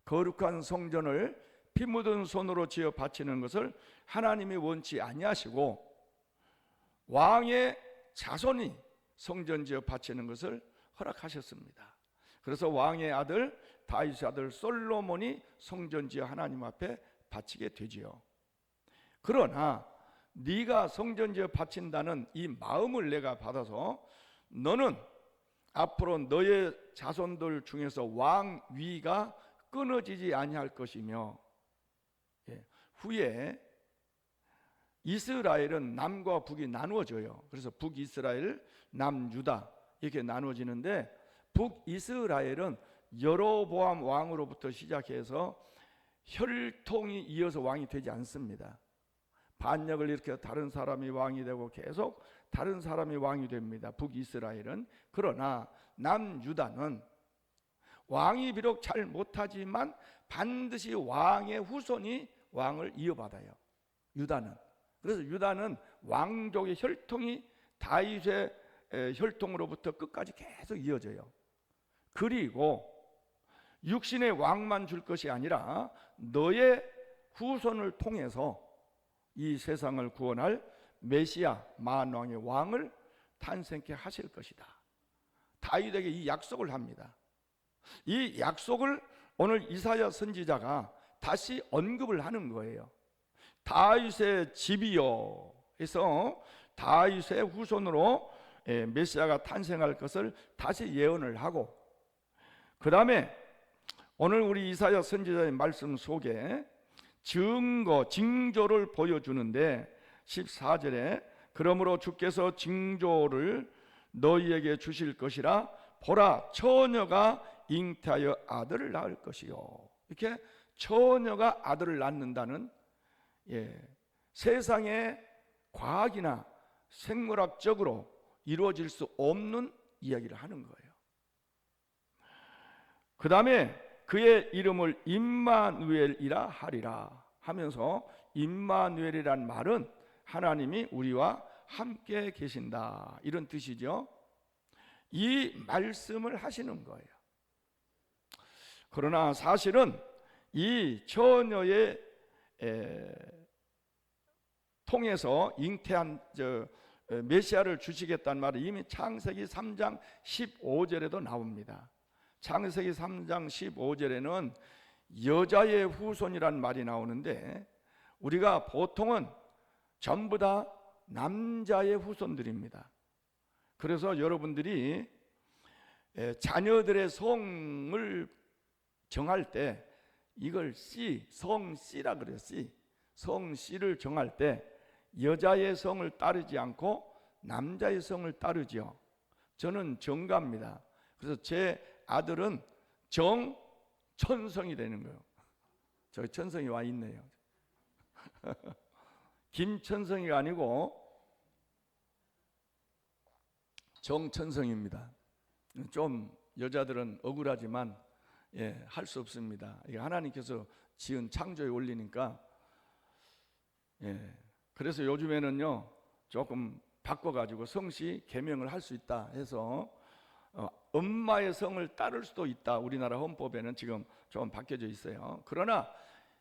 거룩한 성전을 피 묻은 손으로 지어 바치는 것을 하나님이 원치 아니하시고 왕의 자손이 성전 지어 바치는 것을 허락하셨습니다. 그래서 왕의 아들 다윗의 아들 솔로몬이 성전 지어 하나님 앞에 바치게 되지요. 그러나 네가 성전 지어 바친다는 이 마음을 내가 받아서 너는 앞으로 너의 자손들 중에서 왕위가 끊어지지 아니할 것이며, 후에 이스라엘은 남과 북이 나누어져요. 그래서 북이스라엘, 남유다 이렇게 나누어지는데, 북이스라엘은 여로보암 왕으로부터 시작해서 혈통이 이어서 왕이 되지 않습니다. 반역을 일으켜 다른 사람이 왕이 되고 계속 다른 사람이 왕이 됩니다. 북이스라엘은. 그러나 남유다는 왕이 비록 잘 못하지만 반드시 왕의 후손이 왕을 이어받아요. 유다는. 그래서 유다는 왕족의 혈통이 다윗의 혈통으로부터 끝까지 계속 이어져요. 그리고 육신의 왕만 줄 것이 아니라 너의 후손을 통해서 이 세상을 구원할 메시아 만왕의 왕을 탄생케 하실 것이다. 다윗에게 이 약속을 합니다. 이 약속을 오늘 이사야 선지자가 다시 언급을 하는 거예요. 다윗의 집이요 해서 다윗의 후손으로 메시아가 탄생할 것을 다시 예언을 하고, 그 다음에 오늘 우리 이사야 선지자의 말씀 속에 징조를 보여주는데 14절에 그러므로 주께서 징조를 너희에게 주실 것이라. 보라, 처녀가 잉태하여 아들을 낳을 것이요. 이렇게 처녀가 아들을 낳는다는, 세상의 과학이나 생물학적으로 이루어질 수 없는 이야기를 하는 거예요. 그 다음에 그의 이름을 임마누엘이라 하리라 하면서, 임마누엘이란 말은 하나님이 우리와 함께 계신다 이런 뜻이죠. 이 말씀을 하시는 거예요. 그러나 사실은 이 처녀의 통해서 잉태한 메시아를 주시겠다는 말이 이미 창세기 3장 15절에도 나옵니다. 창세기 3장 15절에는 여자의 후손이란 말이 나오는데, 우리가 보통은 전부 다 남자의 후손들입니다. 그래서 여러분들이 자녀들의 성을 정할 때 이걸 성 씨라 그래요. 성 씨를 정할 때 여자의 성을 따르지 않고 남자의 성을 따르죠. 저는 정가입니다. 그래서 제 아들은 정천성이 되는 거예요. 저기 천성이 와 있네요. 김천성이가 아니고 정천성입니다. 좀 여자들은 억울하지만 할 수 없습니다. 이게 하나님께서 지은 창조의 원리니까. 그래서 요즘에는요 조금 바꿔가지고 성씨 개명을 할 수 있다 해서 엄마의 성을 따를 수도 있다. 우리나라 헌법에는 지금 좀 바뀌어져 있어요. 그러나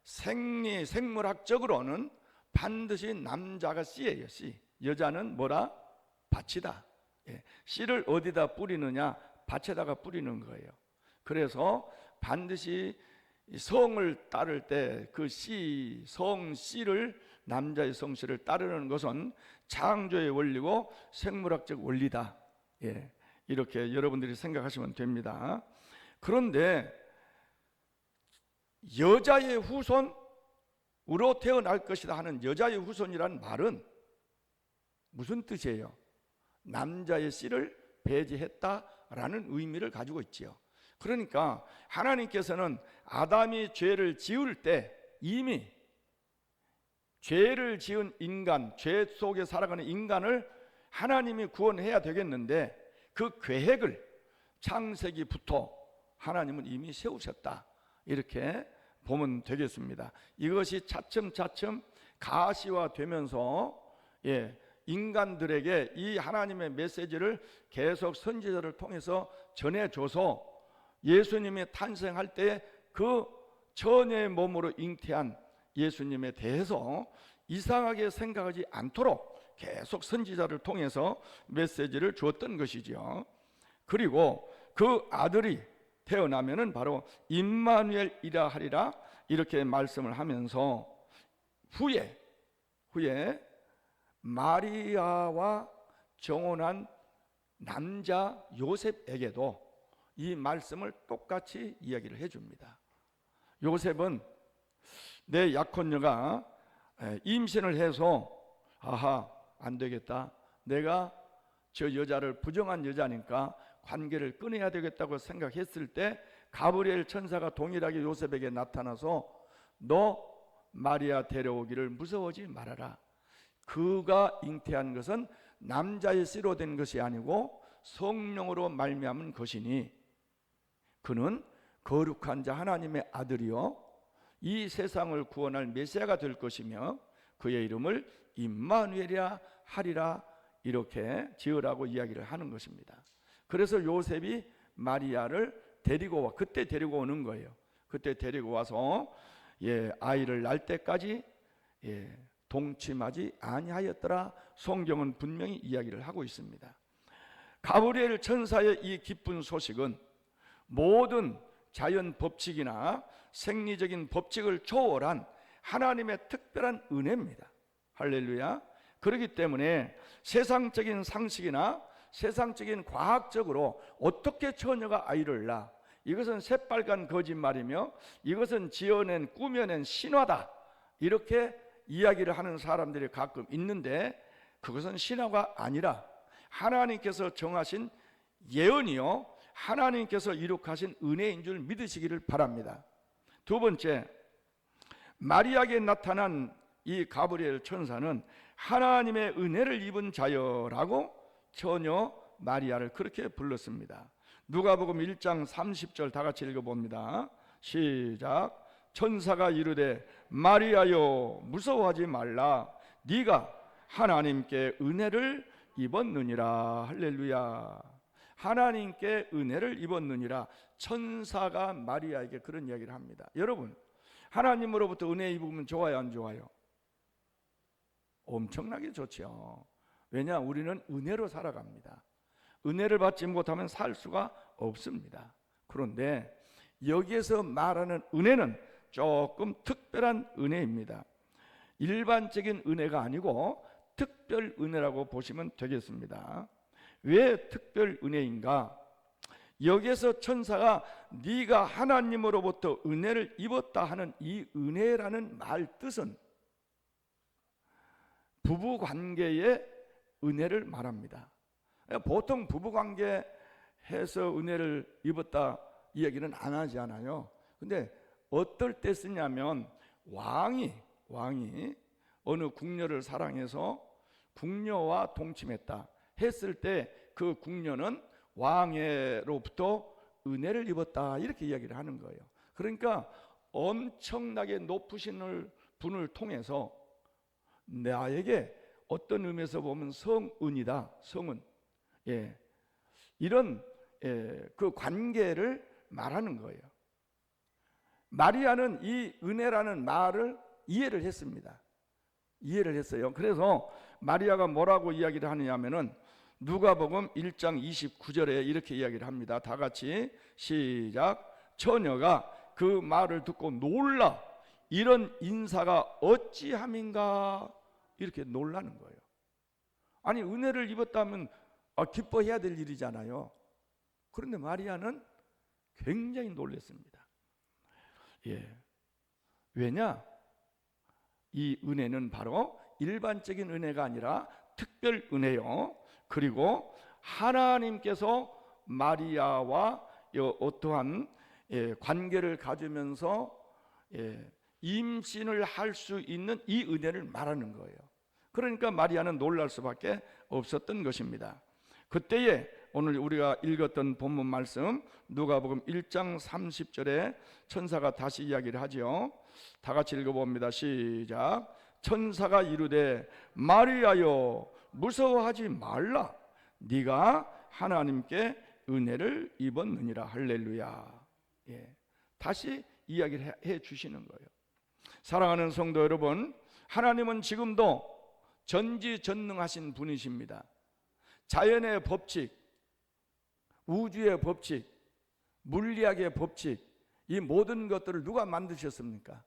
생물학적으로는 반드시 남자가 씨예요. 씨. 여자는 뭐라? 밭이다. 씨를 어디다 뿌리느냐? 밭에다가 뿌리는 거예요. 그래서 반드시 성을 따를 때 그 성씨를, 남자의 성씨를 따르는 것은 창조의 원리고 생물학적 원리다. 이렇게 여러분들이 생각하시면 됩니다. 그런데 여자의 후손으로 태어날 것이다 하는 여자의 후손이란 말은 무슨 뜻이에요? 남자의 씨를 배제했다라는 의미를 가지고 있지요. 그러니까 하나님께서는 아담이 죄를 지을 때 이미 죄를 지은 인간, 죄 속에 살아가는 인간을 하나님이 구원해야 되겠는데 그 계획을 창세기부터 하나님은 이미 세우셨다, 이렇게 보면 되겠습니다. 이것이 차츰차츰 가시화되면서 인간들에게 이 하나님의 메시지를 계속 선지자를 통해서 전해줘서 예수님이 탄생할 때 그 처녀의 몸으로 잉태한 예수님에 대해서 이상하게 생각하지 않도록 계속 선지자를 통해서 메시지를 주었던 것이죠. 그리고 그 아들이 태어나면은 바로 임마누엘이라 하리라, 이렇게 말씀을 하면서 후에 마리아와 정혼한 남자 요셉에게도 이 말씀을 똑같이 이야기를 해줍니다. 요셉은 내 약혼녀가 임신을 해서 안 되겠다, 내가 저 여자를 부정한 여자니까 관계를 끊어야 되겠다고 생각했을 때 가브리엘 천사가 동일하게 요셉에게 나타나서 너 마리아 데려오기를 무서워하지 말아라. 그가 잉태한 것은 남자의 씨로 된 것이 아니고 성령으로 말미암은 것이니 그는 거룩한 자 하나님의 아들이요 이 세상을 구원할 메시아가 될 것이며 그의 이름을 임마누엘이라 하리라, 이렇게 지으라고 이야기를 하는 것입니다. 그래서 요셉이 마리아를 데리고 그때 데리고 오는 거예요. 그때 데리고 와서 아이를 낳을 때까지 동침하지 아니하였더라, 성경은 분명히 이야기를 하고 있습니다. 가브리엘 천사의 이 기쁜 소식은 모든 자연 법칙이나 생리적인 법칙을 초월한 하나님의 특별한 은혜입니다. 할렐루야. 그렇기 때문에 세상적인 상식이나 세상적인 과학적으로 어떻게 처녀가 아이를 낳아, 이것은 새빨간 거짓말이며 이것은 지어낸 꾸며낸 신화다, 이렇게 이야기를 하는 사람들이 가끔 있는데 그것은 신화가 아니라 하나님께서 정하신 예언이요 하나님께서 이룩하신 은혜인 줄 믿으시기를 바랍니다. 두 번째, 마리아에게 나타난 이 가브리엘 천사는 하나님의 은혜를 입은 자여라고 처녀 마리아를 그렇게 불렀습니다. 누가복음 1장 30절 다 같이 읽어봅니다. 시작. 천사가 이르되 마리아여 무서워하지 말라, 네가 하나님께 은혜를 입었느니라. 할렐루야. 하나님께 은혜를 입었느니라. 천사가 마리아에게 그런 이야기를 합니다. 여러분, 하나님으로부터 은혜 입으면 좋아요, 안 좋아요? 엄청나게 좋죠. 왜냐? 우리는 은혜로 살아갑니다. 은혜를 받지 못하면 살 수가 없습니다. 그런데 여기에서 말하는 은혜는 조금 특별한 은혜입니다. 일반적인 은혜가 아니고 특별 은혜라고 보시면 되겠습니다. 왜 특별 은혜인가? 여기에서 천사가 네가 하나님으로부터 은혜를 입었다 하는 이 은혜라는 말 뜻은 부부관계의 은혜를 말합니다. 보통 부부관계에서 은혜를 입었다 이 얘기는 안 하지 않아요. 근데 어떨 때 쓰냐면 왕이 어느 궁녀를 사랑해서 궁녀와 동침했다 했을 때 그 궁녀는 왕으로부터 은혜를 입었다, 이렇게 이야기를 하는 거예요. 그러니까 엄청나게 높으신 분을 통해서 나에게 어떤 의미에서 보면 성은이다, 성은. 이런 그 관계를 말하는 거예요. 마리아는 이 은혜라는 말을 이해를 했습니다. 이해를 했어요. 그래서 마리아가 뭐라고 이야기를 하느냐면은 누가복음 1장 29절에 이렇게 이야기를 합니다. 다 같이 시작. 처녀가 그 말을 듣고 놀라 이런 인사가 어찌함인가, 이렇게 놀라는 거예요. 아니, 은혜를 입었다면 기뻐해야 될 일이잖아요. 그런데 마리아는 굉장히 놀랐습니다. 예. 왜냐? 이 은혜는 바로 일반적인 은혜가 아니라 특별 은혜요. 그리고 하나님께서 마리아와 어떠한 관계를 가지면서 임신을 할 수 있는 이 은혜를 말하는 거예요. 그러니까 마리아는 놀랄 수밖에 없었던 것입니다. 그때에 오늘 우리가 읽었던 본문 말씀 누가복음 1장 30절에 천사가 다시 이야기를 하죠. 다 같이 읽어봅니다. 시작. 천사가 이르되 마리아여 무서워하지 말라. 네가 하나님께 은혜를 입었느니라. 할렐루야. 예. 다시 이야기를 해 주시는 거예요. 사랑하는 성도 여러분, 하나님은 지금도 전지전능하신 분이십니다. 자연의 법칙, 우주의 법칙, 물리학의 법칙, 이 모든 것들을 누가 만드셨습니까?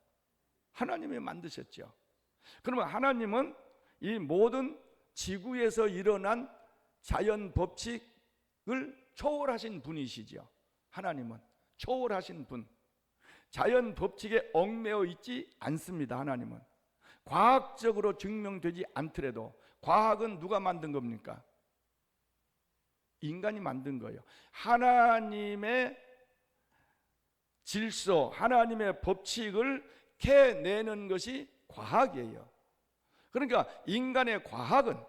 하나님이 만드셨죠. 그러면 하나님은 이 모든 지구에서 일어난 자연 법칙을 초월하신 분이시죠. 하나님은 초월하신 분, 자연 법칙에 얽매여 있지 않습니다. 하나님은 과학적으로 증명되지 않더라도, 과학은 누가 만든 겁니까? 인간이 만든 거예요. 하나님의 질서, 하나님의 법칙을 캐내는 것이 과학이에요. 그러니까 인간의 과학은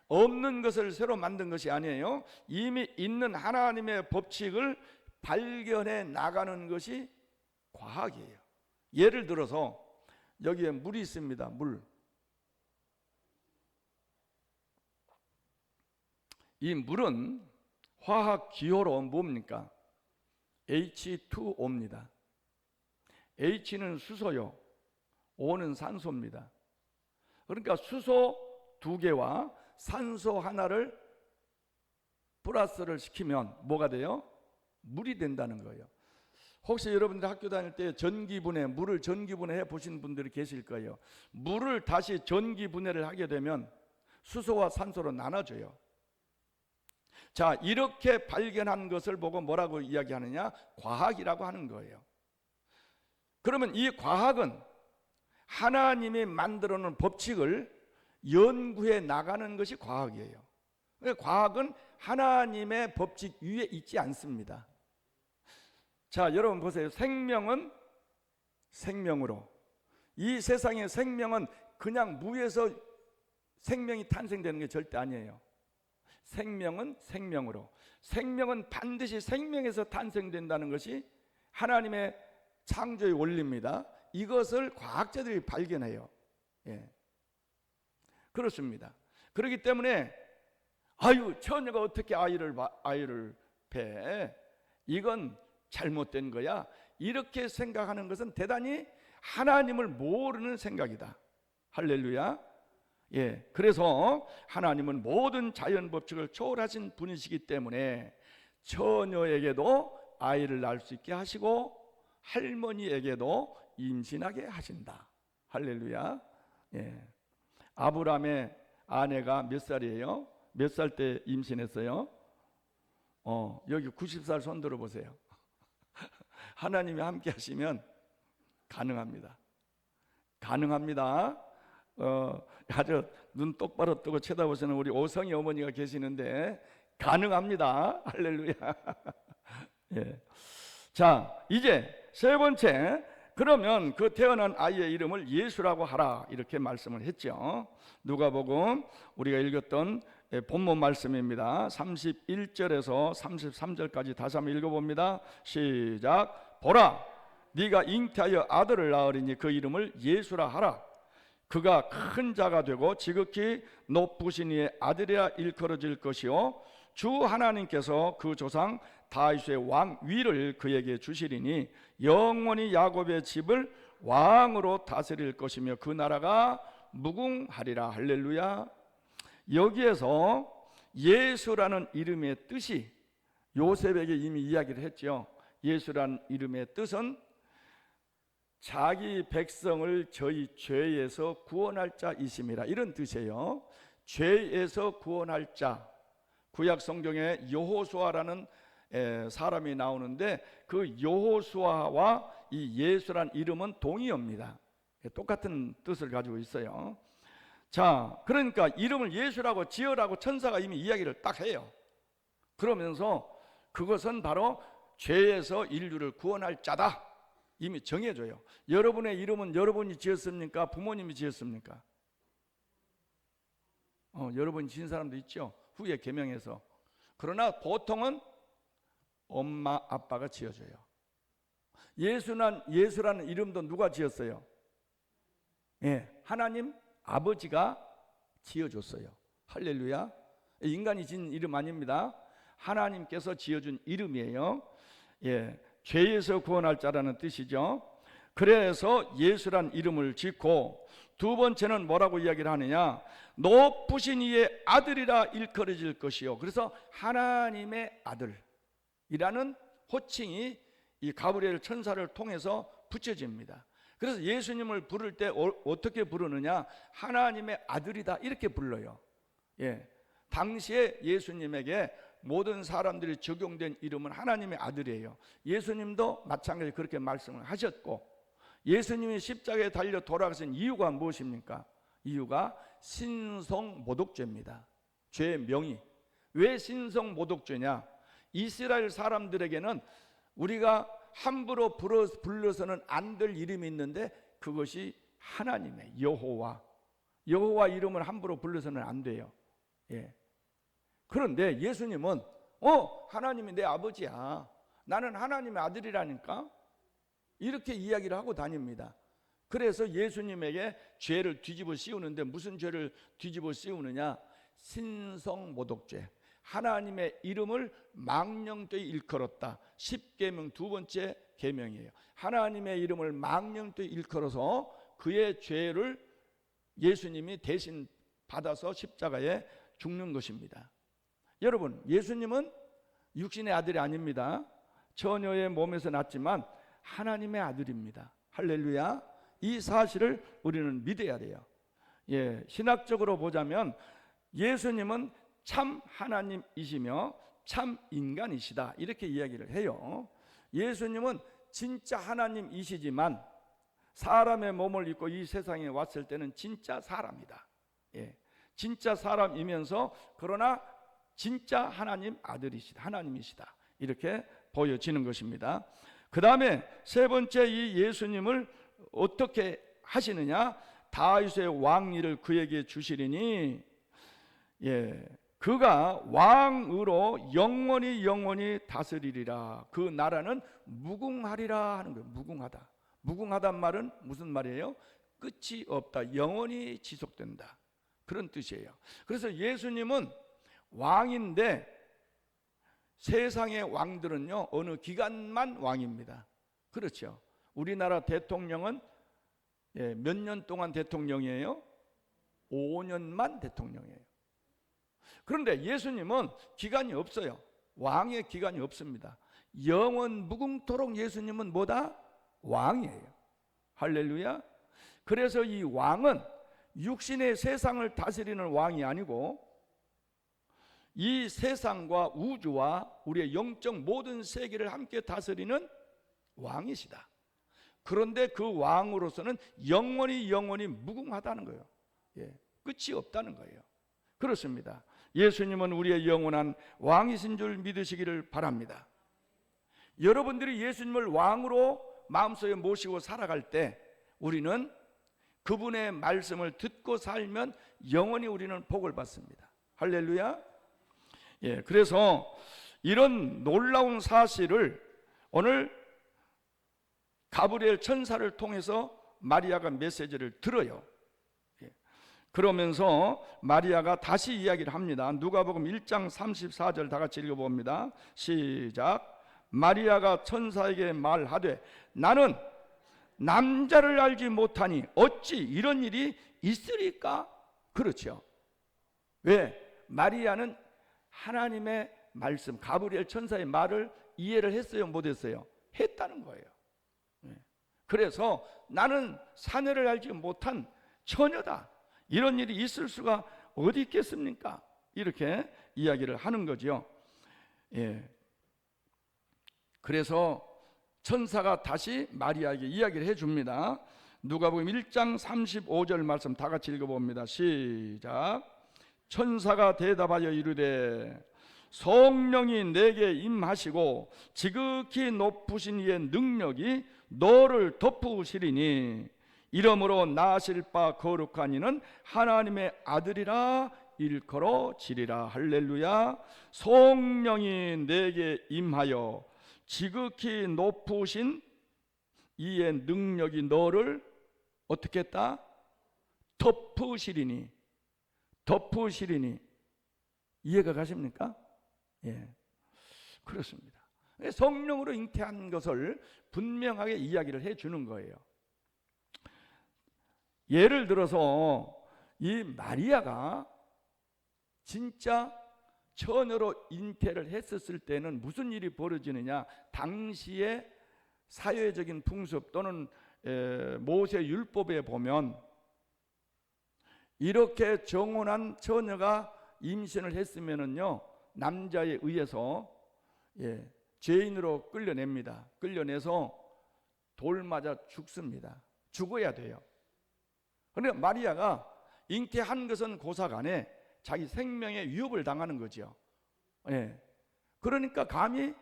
없는 것을 새로 만든 것이 아니에요. 이미 있는 하나님의 법칙을 발견해 나가는 것이 과학이에요. 예를 들어서 여기에 물이 있습니다. 물. 이 물은 화학 기호로 뭡니까? H2O입니다. H는 수소요, O는 산소입니다. 그러니까 수소 2개와 산소 하나를 플러스를 시키면 뭐가 돼요? 물이 된다는 거예요. 혹시 여러분들 학교 다닐 때 전기분해, 물을 전기분해 보신 분들이 계실 거예요. 물을 다시 전기분해를 하게 되면 수소와 산소로 나눠져요. 자, 이렇게 발견한 것을 보고 뭐라고 이야기하느냐? 과학이라고 하는 거예요. 그러면 이 과학은 하나님이 만들어 놓은 법칙을 연구해 나가는 것이 과학이에요. 과학은 하나님의 법칙 위에 있지 않습니다. 자, 여러분 보세요. 생명은 생명으로, 이 세상의 생명은 그냥 무에서 생명이 탄생되는 게 절대 아니에요. 생명은 생명으로, 생명은 반드시 생명에서 탄생된다는 것이 하나님의 창조의 원리입니다. 이것을 과학자들이 발견해요. 예. 그렇습니다. 그렇기 때문에 아유, 처녀가 어떻게 아이를 배? 이건 잘못된 거야. 이렇게 생각하는 것은 대단히 하나님을 모르는 생각이다. 할렐루야. 예, 그래서 하나님은 모든 자연 법칙을 초월하신 분이시기 때문에 처녀에게도 아이를 낳을 수 있게 하시고 할머니에게도 임신하게 하신다. 할렐루야. 예. 아브라함의 아내가 몇 살이에요? 몇 살 때 임신했어요? 여기 90살 손 들어 보세요. 하나님이 함께 하시면 가능합니다. 가능합니다. 아주 눈 똑바로 뜨고 쳐다보시는 우리 오성희 어머니가 계시는데 가능합니다. 할렐루야. 예. 자, 이제 세 번째, 그러면 그 태어난 아이의 이름을 예수라고 하라, 이렇게 말씀을 했죠. 누가복음 우리가 읽었던 본문 말씀입니다. 31절에서 33절까지 다시 한번 읽어봅니다. 시작. 보라, 네가 잉태하여 아들을 낳으리니 그 이름을 예수라 하라. 그가 큰 자가 되고 지극히 높으신 이의 아들이라 일컬어질 것이요 주 하나님께서 그 조상 다윗의 왕 위를 그에게 주시리니 영원히 야곱의 집을 왕으로 다스릴 것이며 그 나라가 무궁하리라. 할렐루야. 여기에서 예수라는 이름의 뜻이 요셉에게 이미 이야기를 했죠. 예수라는 이름의 뜻은 자기 백성을 저희 죄에서 구원할 자이심이라, 이런 뜻이에요. 죄에서 구원할 자. 구약 성경에 여호수아라는 사람이 나오는데 그 여호수아와 이 예수란 이름은 동의어입니다. 똑같은 뜻을 가지고 있어요. 자, 그러니까 이름을 예수라고 지으라고 천사가 이미 이야기를 딱 해요. 그러면서 그것은 바로 죄에서 인류를 구원할 자다 이미 정해줘요. 여러분의 이름은 여러분이 지었습니까? 부모님이 지었습니까? 여러분이 지은 사람도 있죠. 후에 계명해서. 그러나 보통은 엄마 아빠가 지어줘요. 예수라는 이름도 누가 지었어요? 하나님 아버지가 지어줬어요. 할렐루야. 인간이 지은 이름 아닙니다. 하나님께서 지어준 이름이에요. 죄에서 구원할 자라는 뜻이죠. 그래서 예수란 이름을 짓고, 두 번째는 뭐라고 이야기를 하느냐, 높으신 이의 아들이라 일컬어질 것이요. 그래서 하나님의 아들이라는 호칭이 이 가브리엘 천사를 통해서 붙여집니다. 그래서 예수님을 부를 때 어떻게 부르느냐, 하나님의 아들이다 이렇게 불러요. 당시에 예수님에게 모든 사람들이 적용된 이름은 하나님의 아들이에요. 예수님도 마찬가지 그렇게 말씀을 하셨고, 예수님이 십자가에 달려 돌아가신 이유가 무엇입니까? 이유가 신성모독죄입니다. 죄의 명의. 왜 신성모독죄냐? 이스라엘 사람들에게는 우리가 함부로 불러서는 안 될 이름이 있는데 그것이 하나님의 여호와 이름을 함부로 불러서는 안 돼요. 그런데 예수님은 하나님이 내 아버지야, 나는 하나님의 아들이라니까, 이렇게 이야기를 하고 다닙니다. 그래서 예수님에게 죄를 뒤집어 씌우는데 무슨 죄를 뒤집어 씌우느냐, 신성모독죄, 하나님의 이름을 망령되이 일컬었다. 10계명 두 번째 계명이에요. 하나님의 이름을 망령되이 일컬어서 그의 죄를 예수님이 대신 받아서 십자가에 죽는 것입니다. 여러분, 예수님은 육신의 아들이 아닙니다. 처녀의 몸에서 났지만 하나님의 아들입니다. 할렐루야. 이 사실을 우리는 믿어야 돼요. 신학적으로 보자면 예수님은 참 하나님이시며 참 인간이시다 이렇게 이야기를 해요. 예수님은 진짜 하나님이시지만 사람의 몸을 입고 이 세상에 왔을 때는 진짜 사람이다. 진짜 사람이면서 그러나 진짜 하나님 아들이시다, 하나님이시다 이렇게 보여지는 것입니다. 그 다음에 세 번째, 이 예수님을 어떻게 하시느냐, 다윗의 왕위를 그에게 주시리니 그가 왕으로 영원히 다스리리라. 그 나라는 무궁하리라 하는 거예요. 무궁하다. 무궁하단 말은 무슨 말이에요? 끝이 없다, 영원히 지속된다, 그런 뜻이에요. 그래서 예수님은 왕인데 세상의 왕들은요 어느 기간만 왕입니다. 그렇죠. 우리나라 대통령은 몇 년 동안 대통령이에요? 5년만 대통령이에요. 그런데 예수님은 기간이 없어요. 왕의 기간이 없습니다. 영원 무궁토록 예수님은 뭐다? 왕이에요. 할렐루야. 그래서 이 왕은 육신의 세상을 다스리는 왕이 아니고 이 세상과 우주와 우리의 영적 모든 세계를 함께 다스리는 왕이시다. 그런데 그 왕으로서는 영원히 무궁하다는 거예요. 끝이 없다는 거예요. 그렇습니다. 예수님은 우리의 영원한 왕이신 줄 믿으시기를 바랍니다. 여러분들이 예수님을 왕으로 마음속에 모시고 살아갈 때 우리는 그분의 말씀을 듣고 살면 영원히 우리는 복을 받습니다. 할렐루야. 그래서 이런 놀라운 사실을 오늘 가브리엘 천사를 통해서 마리아가 메시지를 들어요. 그러면서 마리아가 다시 이야기를 합니다. 누가복음 1장 34절 다 같이 읽어봅니다. 시작. 마리아가 천사에게 말하되 나는 남자를 알지 못하니 어찌 이런 일이 있으리까? 그렇죠. 왜? 마리아는 하나님의 말씀, 가브리엘 천사의 말을 이해를 했어요, 못했어요? 했다는 거예요. 그래서 나는 사내를 알지 못한 처녀다, 이런 일이 있을 수가 어디 있겠습니까? 이렇게 이야기를 하는 거죠. 그래서 천사가 다시 마리아에게 이야기를 해줍니다. 누가복음 1장 35절 말씀 다 같이 읽어봅니다. 시작. 천사가 대답하여 이르되 성령이 내게 임하시고 지극히 높으신 이의 능력이 너를 덮으시리니 이러므로 나실 바 거룩한 이는 하나님의 아들이라 일컬어지리라. 할렐루야. 성령이 내게 임하여 지극히 높으신 이의 능력이 너를 어떻게 했다? 덮으시리니. 덮으시리니. 이해가 가십니까? 예, 그렇습니다. 성령으로 잉태한 것을 분명하게 이야기를 해주는 거예요. 예를 들어서 이 마리아가 진짜 처녀로 잉태를 했었을 때는 무슨 일이 벌어지느냐? 당시의 사회적인 풍습 또는 모세 율법에 보면 이렇게 정혼한 처녀가 임신을 했으면은요, 남자에 의해서 죄인으로 끌려냅니다. 끌려내서 돌 맞아 죽습니다. 죽어야 돼요. 그런데 마리아가 잉태한 것은 고사간에 자기 생명에 위협을 당하는 거죠. 그러니까 감히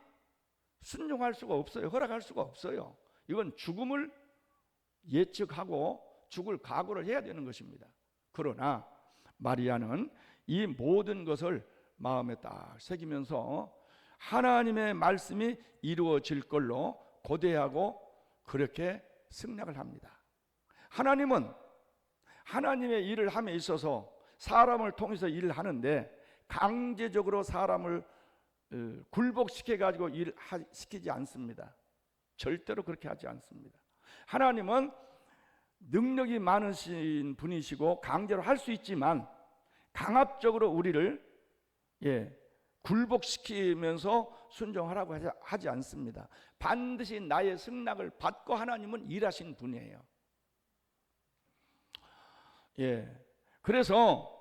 순종할 수가 없어요. 허락할 수가 없어요. 이건 죽음을 예측하고 죽을 각오를 해야 되는 것입니다. 그러나 마리아는 이 모든 것을 마음에 딱 새기면서 하나님의 말씀이 이루어질 걸로 고대하고 그렇게 승낙을 합니다. 하나님은 하나님의 일을 함에 있어서 사람을 통해서 일을 하는데 강제적으로 사람을 굴복시켜 가지고 일시키지 않습니다. 절대로 그렇게 하지 않습니다. 하나님은 능력이 많으신 분이시고 강제로 할 수 있지만 강압적으로 우리를 굴복시키면서 순종하라고 하지 않습니다. 반드시 나의 승낙을 받고 하나님은 일하신 분이에요. 그래서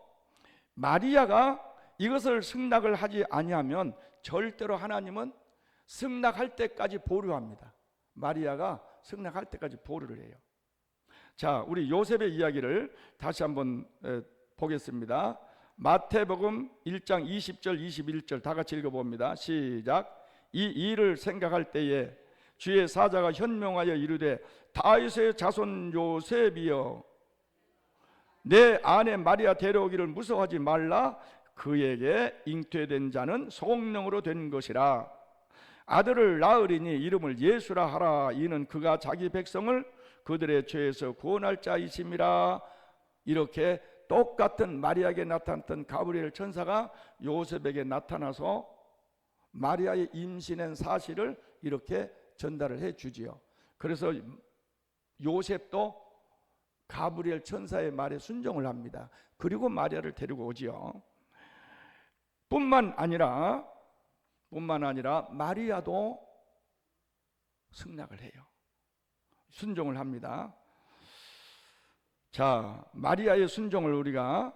마리아가 이것을 승낙을 하지 아니하면 절대로 하나님은 승낙할 때까지 보류합니다. 마리아가 승낙할 때까지 보류를 해요. 자, 우리 요셉의 이야기를 다시 한번 보겠습니다. 마태복음 1장 20절 21절 다 같이 읽어봅니다. 시작. 이 일을 생각할 때에 주의 사자가 현명하여 이르되 다윗의 자손 요셉이여 내 아내 마리아 데려오기를 무서워하지 말라. 그에게 잉태된 자는 성령으로 된 것이라. 아들을 낳으리니 이름을 예수라 하라. 이는 그가 자기 백성을 그들의 죄에서 구원할 자이심이라. 이렇게 똑같은 마리아에게 나타났던 가브리엘 천사가 요셉에게 나타나서 마리아의 임신한 사실을 이렇게 전달을 해 주지요. 그래서 요셉도 가브리엘 천사의 말에 순종을 합니다. 그리고 마리아를 데리고 오지요. 뿐만 아니라 마리아도 승낙을 해요. 순종을 합니다. 자, 마리아의 순종을 우리가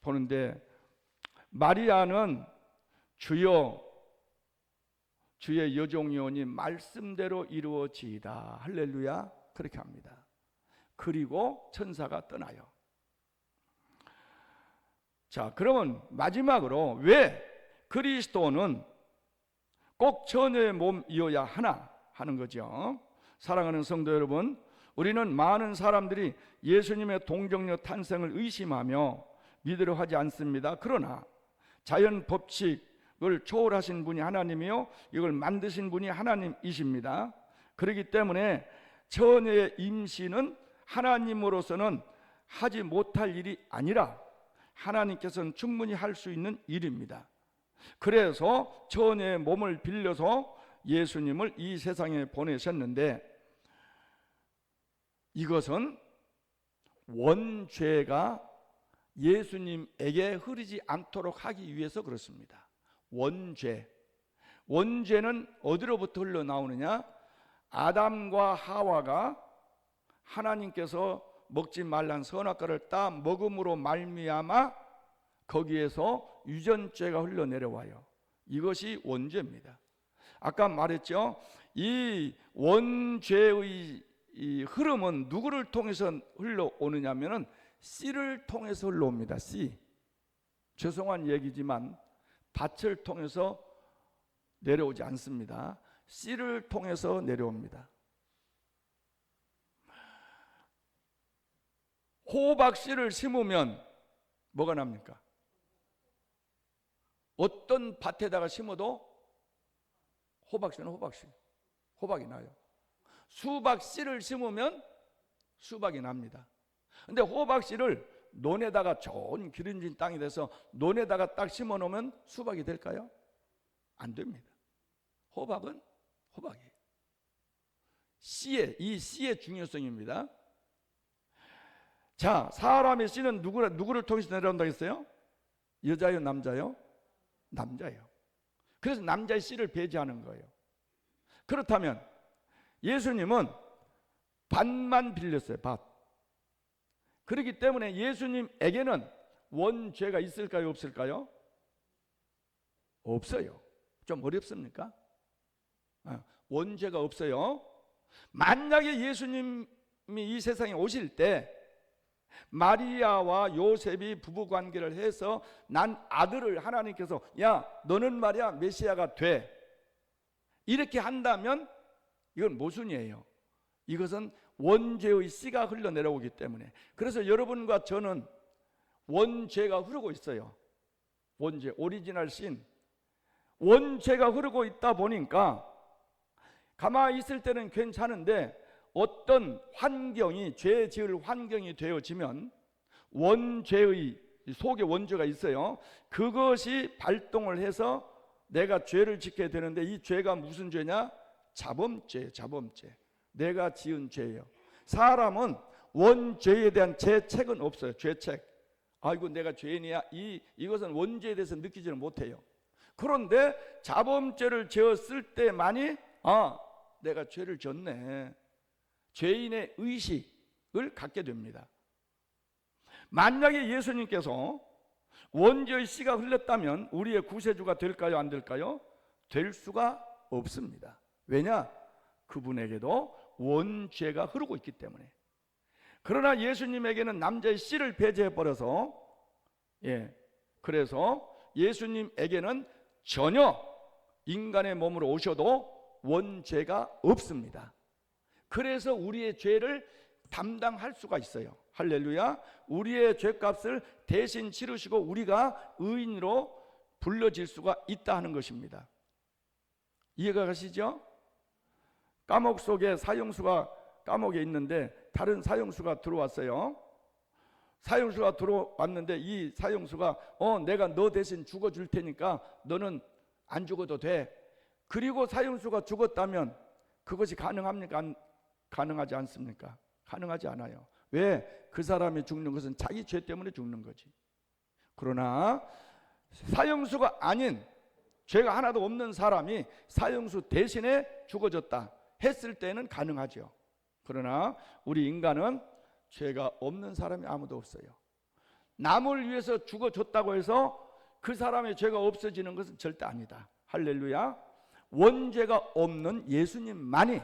보는데 마리아는 주의 여종이오니 말씀대로 이루어지이다. 할렐루야. 그렇게 합니다. 그리고 천사가 떠나요. 자, 그러면 마지막으로 왜 그리스도는 꼭 처녀의 몸이어야 하나 하는 거죠. 사랑하는 성도 여러분, 우리는 많은 사람들이 예수님의 동정녀 탄생을 의심하며 믿으려 하지 않습니다. 그러나 자연 법칙을 초월하신 분이 하나님이요, 이걸 만드신 분이 하나님이십니다. 그렇기 때문에 처녀의 임신은 하나님으로서는 하지 못할 일이 아니라 하나님께서는 충분히 할 수 있는 일입니다. 그래서 처녀의 몸을 빌려서 예수님을 이 세상에 보내셨는데 이것은 원죄가 예수님에게 흐르지 않도록 하기 위해서 그렇습니다. 원죄는 어디로부터 흘러나오느냐? 아담과 하와가 하나님께서 먹지 말란 선악과를 따 먹음으로 말미암아 거기에서 유전죄가 흘러내려와요. 이것이 원죄입니다. 아까 말했죠. 이 원죄의 이 흐름은 누구를 통해서 흘러오느냐면은 씨를 통해서 흘러옵니다. 씨. 죄송한 얘기지만 밭을 통해서 내려오지 않습니다. 씨를 통해서 내려옵니다. 호박 씨를 심으면 뭐가 납니까? 어떤 밭에다가 심어도 호박 씨는 호박 씨, 호박이 나요. 수박 씨를 심으면 수박이 납니다. 근데 호박 씨를 논에다가 좋은 기름진 땅이 돼서 논에다가 딱 심어 놓으면 수박이 될까요? 안 됩니다. 호박은 호박이에요. 씨의, 이 씨의 중요성입니다. 자, 사람의 씨는 누구를 통해서 내려온다고 했어요? 여자요, 남자요? 남자예요. 그래서 남자의 씨를 배제하는 거예요. 그렇다면 예수님은 밭만 빌렸어요. 밭. 그렇기 때문에 예수님에게는 원죄가 있을까요, 없을까요? 없어요. 좀 어렵습니까? 원죄가 없어요. 만약에 예수님이 이 세상에 오실 때 마리아와 요셉이 부부관계를 해서 난 아들을 하나님께서 야 너는 말이야 메시아가 돼 이렇게 한다면 이건 모순이에요. 이것은 원죄의 씨가 흘러내려오기 때문에. 그래서 여러분과 저는 원죄가 흐르고 있어요. 원죄, 오리지널 신. 원죄가 흐르고 있다 보니까 가만히 있을 때는 괜찮은데 어떤 환경이, 죄 지을 환경이 되어지면 원죄의 속에 원죄가 있어요. 그것이 발동을 해서 내가 죄를 짓게 되는데 이 죄가 무슨 죄냐? 자범죄, 자범죄. 내가 지은 죄예요. 사람은 원죄에 대한 죄책은 없어요. 죄책. 아이고 내가 죄인이야. 이것은 원죄에 대해서 느끼지는 못해요. 그런데 자범죄를 지었을 때만이 내가 죄를 졌네. 죄인의 의식을 갖게 됩니다. 만약에 예수님께서 원죄의 씨가 흘렀다면 우리의 구세주가 될까요? 안 될까요? 될 수가 없습니다. 왜냐? 그분에게도 원죄가 흐르고 있기 때문에. 그러나 예수님에게는 남자의 씨를 배제해버려서 그래서 예수님에게는 전혀 인간의 몸으로 오셔도 원죄가 없습니다. 그래서 우리의 죄를 담당할 수가 있어요. 할렐루야. 우리의 죄값을 대신 치르시고 우리가 의인으로 불러질 수가 있다 하는 것입니다. 이해가 가시죠? 감옥 속에 사형수가 감옥에 있는데 다른 사형수가 들어왔어요. 사형수가 들어왔는데 이 사형수가 내가 너 대신 죽어줄 테니까 너는 안 죽어도 돼. 그리고 사형수가 죽었다면 그것이 가능합니까? 가능하지 않습니까? 가능하지 않아요. 왜? 그 사람이 죽는 것은 자기 죄 때문에 죽는 거지. 그러나 사형수가 아닌 죄가 하나도 없는 사람이 사형수 대신에 죽어졌다 했을 때는 가능하죠. 그러나 우리 인간은 죄가 없는 사람이 아무도 없어요. 남을 위해서 죽어줬다고 해서 그 사람의 죄가 없어지는 것은 절대 아니다. 할렐루야. 원죄가 없는 예수님만이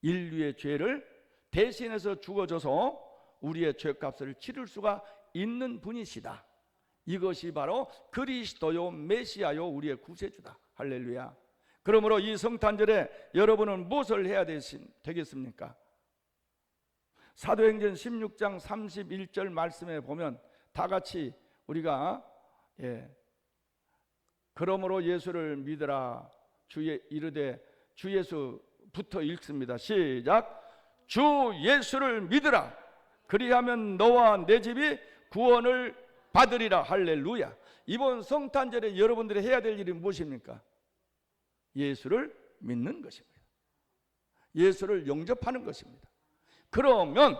인류의 죄를 대신해서 죽어줘서 우리의 죄값을 치를 수가 있는 분이시다. 이것이 바로 그리스도요 메시아요 우리의 구세주다. 할렐루야. 그러므로 이 성탄절에 여러분은 무엇을 해야 되겠습니까? 사도행전 16장 31절 말씀에 보면 다 같이 우리가 그러므로 예수를 믿으라 주의 이르되 주 예수부터 읽습니다. 시작. 주 예수를 믿으라. 그리하면 너와 내 집이 구원을 받으리라. 할렐루야. 이번 성탄절에 여러분들이 해야 될 일이 무엇입니까? 예수를 믿는 것입니다. 예수를 영접하는 것입니다. 그러면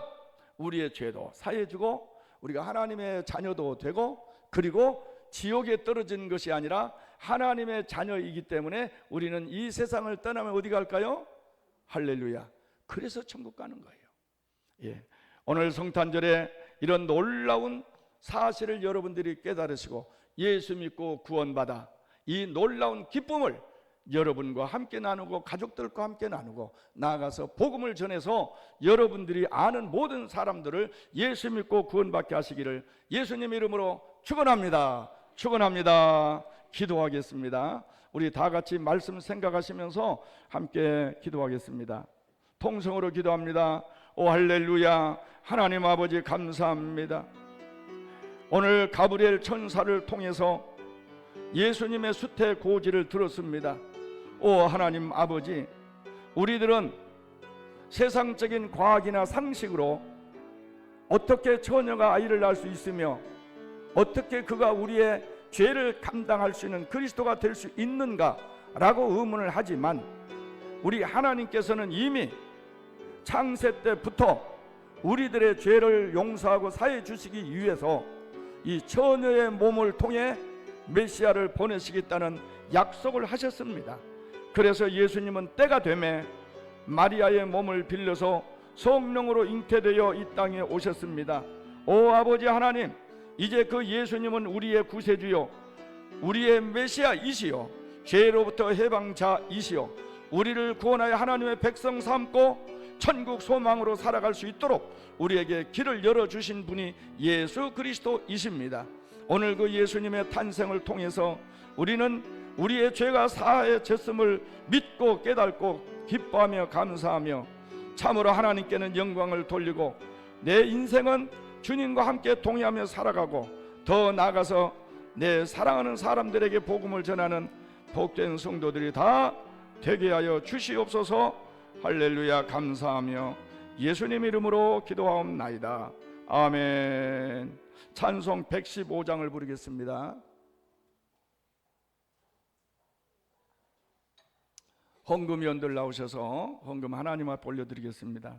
우리의 죄도 사해지고 우리가 하나님의 자녀도 되고 그리고 지옥에 떨어지는 것이 아니라 하나님의 자녀이기 때문에 우리는 이 세상을 떠나면 어디 갈까요? 할렐루야. 그래서 천국 가는 거예요. 오늘 성탄절에 이런 놀라운 사실을 여러분들이 깨달으시고 예수 믿고 구원받아 이 놀라운 기쁨을 여러분과 함께 나누고 가족들과 함께 나누고 나아가서 복음을 전해서 여러분들이 아는 모든 사람들을 예수 믿고 구원받게 하시기를 예수님 이름으로 축원합니다. 축원합니다. 기도하겠습니다. 우리 다 같이 말씀 생각하시면서 함께 기도하겠습니다. 통성으로 기도합니다. 오 할렐루야. 하나님 아버지 감사합니다. 오늘 가브리엘 천사를 통해서 예수님의 수태 고지를 들었습니다. 오 하나님 아버지, 우리들은 세상적인 과학이나 상식으로 어떻게 처녀가 아이를 낳을 수 있으며 어떻게 그가 우리의 죄를 감당할 수 있는 그리스도가 될 수 있는가 라고 의문을 하지만 우리 하나님께서는 이미 창세 때부터 우리들의 죄를 용서하고 사해 주시기 위해서 이 처녀의 몸을 통해 메시아를 보내시겠다는 약속을 하셨습니다. 그래서 예수님은 때가 되매 마리아의 몸을 빌려서 성령으로 잉태되어 이 땅에 오셨습니다. 오 아버지 하나님, 이제 그 예수님은 우리의 구세주요 우리의 메시아이시요 죄로부터 해방자이시요 우리를 구원하여 하나님의 백성 삼고 천국 소망으로 살아갈 수 있도록 우리에게 길을 열어주신 분이 예수 그리스도이십니다. 오늘 그 예수님의 탄생을 통해서 우리는 우리의 죄가 사해졌음을 믿고 깨닫고 기뻐하며 감사하며 참으로 하나님께는 영광을 돌리고 내 인생은 주님과 함께 동의하며 살아가고 더 나아가서 내 사랑하는 사람들에게 복음을 전하는 복된 성도들이 다 되게 하여 주시옵소서. 할렐루야. 감사하며 예수님 이름으로 기도하옵나이다. 아멘. 찬송 115장을 부르겠습니다. 헌금위원들 나오셔서 헌금 하나님 앞에 올려드리겠습니다.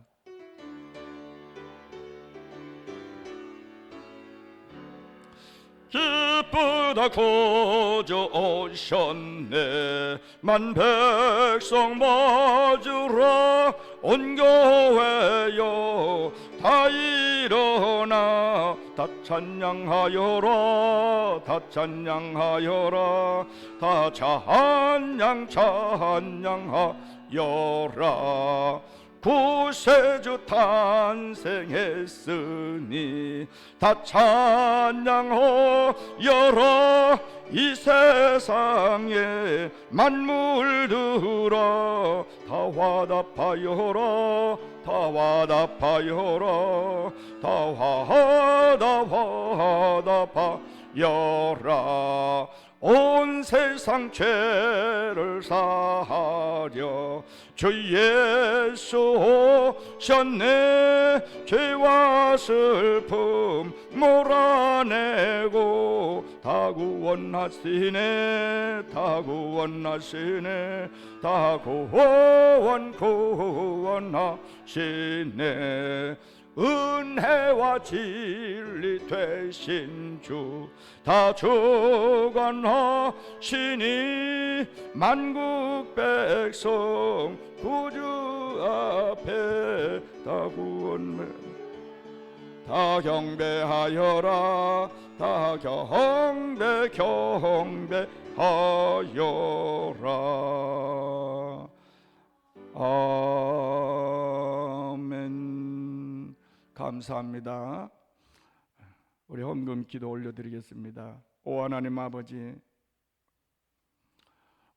기쁘다 구주 오셨네 만 백성 맞으러 온 교회여 다 일어나 다 찬양하여라 다 찬양하여라 다 찬양하여라 구세주 탄생했으니 다 찬양하여라 이 세상에 만물들아 다 화답하여라 다 화답하여라 다 화답하여라 온 세상 죄를 사하려 주 예수 오셨네 죄와 슬픔 몰아내고 다 구원하시네 다 구원하시네 다 구원하시네 은혜와 진리 되신 주 다 주관하시니 만국 백성 구주 앞에 다 구원해 다 경배하여라 다 경배하여라. 아멘. 감사합니다. 우리 헌금 기도 올려드리겠습니다. 오 하나님 아버지,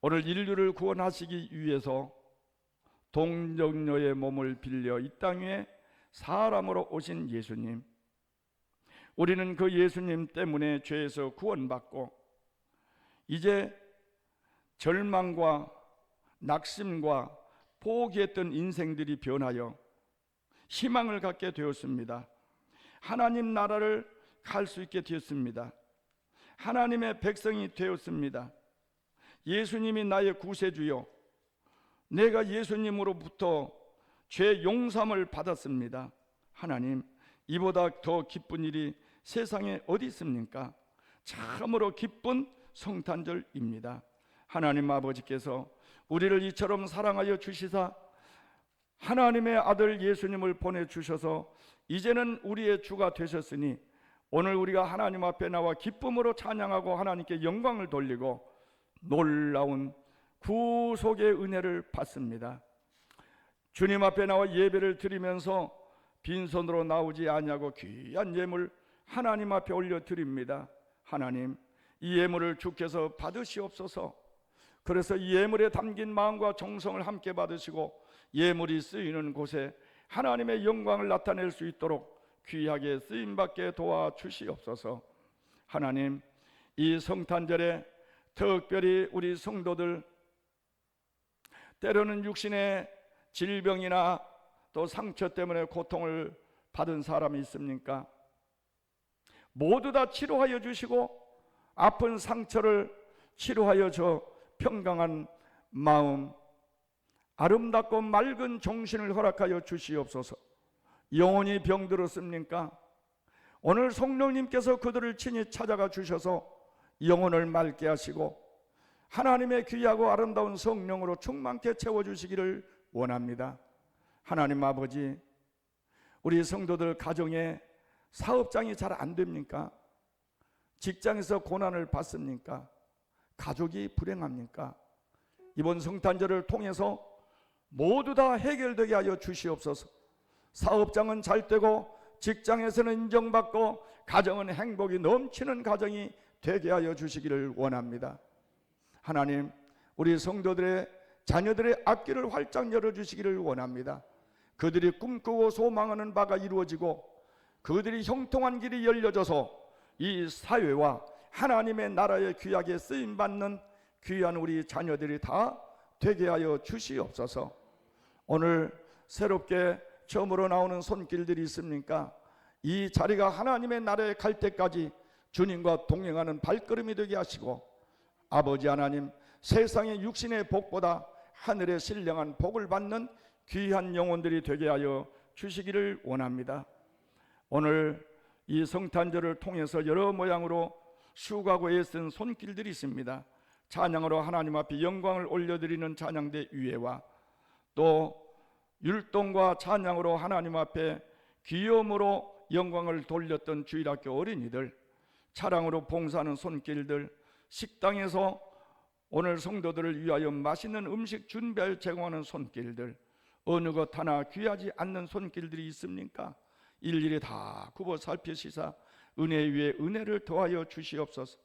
오늘 인류를 구원하시기 위해서 동정녀의 몸을 빌려 이 땅에 사람으로 오신 예수님, 우리는 그 예수님 때문에 죄에서 구원받고 이제 절망과 낙심과 포기했던 인생들이 변하여 희망을 갖게 되었습니다. 하나님 나라를 갈 수 있게 되었습니다. 하나님의 백성이 되었습니다. 예수님이 나의 구세주요, 내가 예수님으로부터 죄 용서함을 받았습니다. 하나님, 이보다 더 기쁜 일이 세상에 어디 있습니까? 참으로 기쁜 성탄절입니다. 하나님 아버지께서 우리를 이처럼 사랑하여 주시사 하나님의 아들 예수님을 보내주셔서 이제는 우리의 주가 되셨으니 오늘 우리가 하나님 앞에 나와 기쁨으로 찬양하고 하나님께 영광을 돌리고 놀라운 구속의 은혜를 받습니다. 주님 앞에 나와 예배를 드리면서 빈손으로 나오지 아니하고 귀한 예물 하나님 앞에 올려드립니다. 하나님, 이 예물을 주께서 받으시옵소서. 그래서 이 예물에 담긴 마음과 정성을 함께 받으시고 예물이 쓰이는 곳에 하나님의 영광을 나타낼 수 있도록 귀하게 쓰임받게 도와주시옵소서. 하나님, 이 성탄절에 특별히 우리 성도들 때로는 육신의 질병이나 또 상처 때문에 고통을 받은 사람이 있습니까? 모두 다 치료하여 주시고 아픈 상처를 치료하여 줘 평강한 마음, 아름답고 맑은 정신을 허락하여 주시옵소서. 영혼이 병들었습니까? 오늘 성령님께서 그들을 친히 찾아가 주셔서 영혼을 맑게 하시고 하나님의 귀하고 아름다운 성령으로 충만케 채워주시기를 원합니다. 하나님 아버지, 우리 성도들 가정에 사업장이 잘 안 됩니까? 직장에서 고난을 받습니까? 가족이 불행합니까? 이번 성탄절을 통해서 모두 다 해결되게 하여 주시옵소서. 사업장은 잘 되고 직장에서는 인정받고 가정은 행복이 넘치는 가정이 되게 하여 주시기를 원합니다. 하나님, 우리 성도들의 자녀들의 앞길을 활짝 열어주시기를 원합니다. 그들이 꿈꾸고 소망하는 바가 이루어지고 그들이 형통한 길이 열려져서 이 사회와 하나님의 나라에 귀하게 쓰임받는 귀한 우리 자녀들이 다 되게 하여 주시옵소서. 오늘 새롭게 처음으로 나오는 손길들이 있습니까? 이 자리가 하나님의 나라에 갈 때까지 주님과 동행하는 발걸음이 되게 하시고 아버지 하나님, 세상의 육신의 복보다 하늘의 신령한 복을 받는 귀한 영혼들이 되게 하여 주시기를 원합니다. 오늘 이 성탄절을 통해서 여러 모양으로 수고하고 애쓴 손길들이 있습니다. 찬양으로 하나님 앞에 영광을 올려드리는 찬양대 위에와 또 율동과 찬양으로 하나님 앞에 귀염으로 영광을 돌렸던 주일학교 어린이들, 차량으로 봉사하는 손길들, 식당에서 오늘 성도들을 위하여 맛있는 음식 준비하여 제공하는 손길들, 어느 것 하나 귀하지 않는 손길들이 있습니까? 일일이 다 굽어 살피시사 은혜 위에 은혜를 더하여 주시옵소서.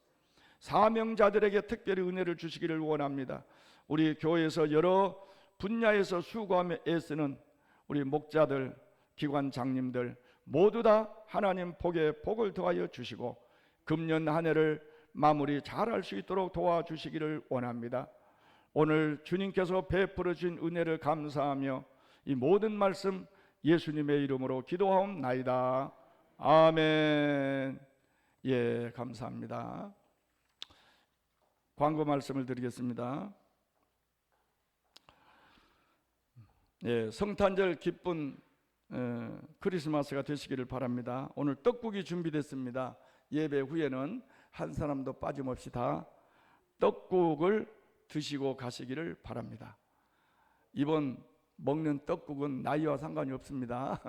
사명자들에게 특별히 은혜를 주시기를 원합니다. 우리 교회에서 여러 분야에서 수고하며 애쓰는 우리 목자들, 기관장님들 모두 다 하나님 복에 복을 더하여 주시고 금년 한 해를 마무리 잘할 수 있도록 도와주시기를 원합니다. 오늘 주님께서 베풀어 주신 은혜를 감사하며 이 모든 말씀 예수님의 이름으로 기도하옵나이다. 아멘. 예, 감사합니다. 광고 말씀을 드리겠습니다. 예, 성탄절 기쁜 크리스마스가 되시기를 바랍니다. 오늘 떡국이 준비됐습니다. 예배 후에는 한 사람도 빠짐없이 다 떡국을 드시고 가시기를 바랍니다. 이번 먹는 떡국은 나이와 상관이 없습니다.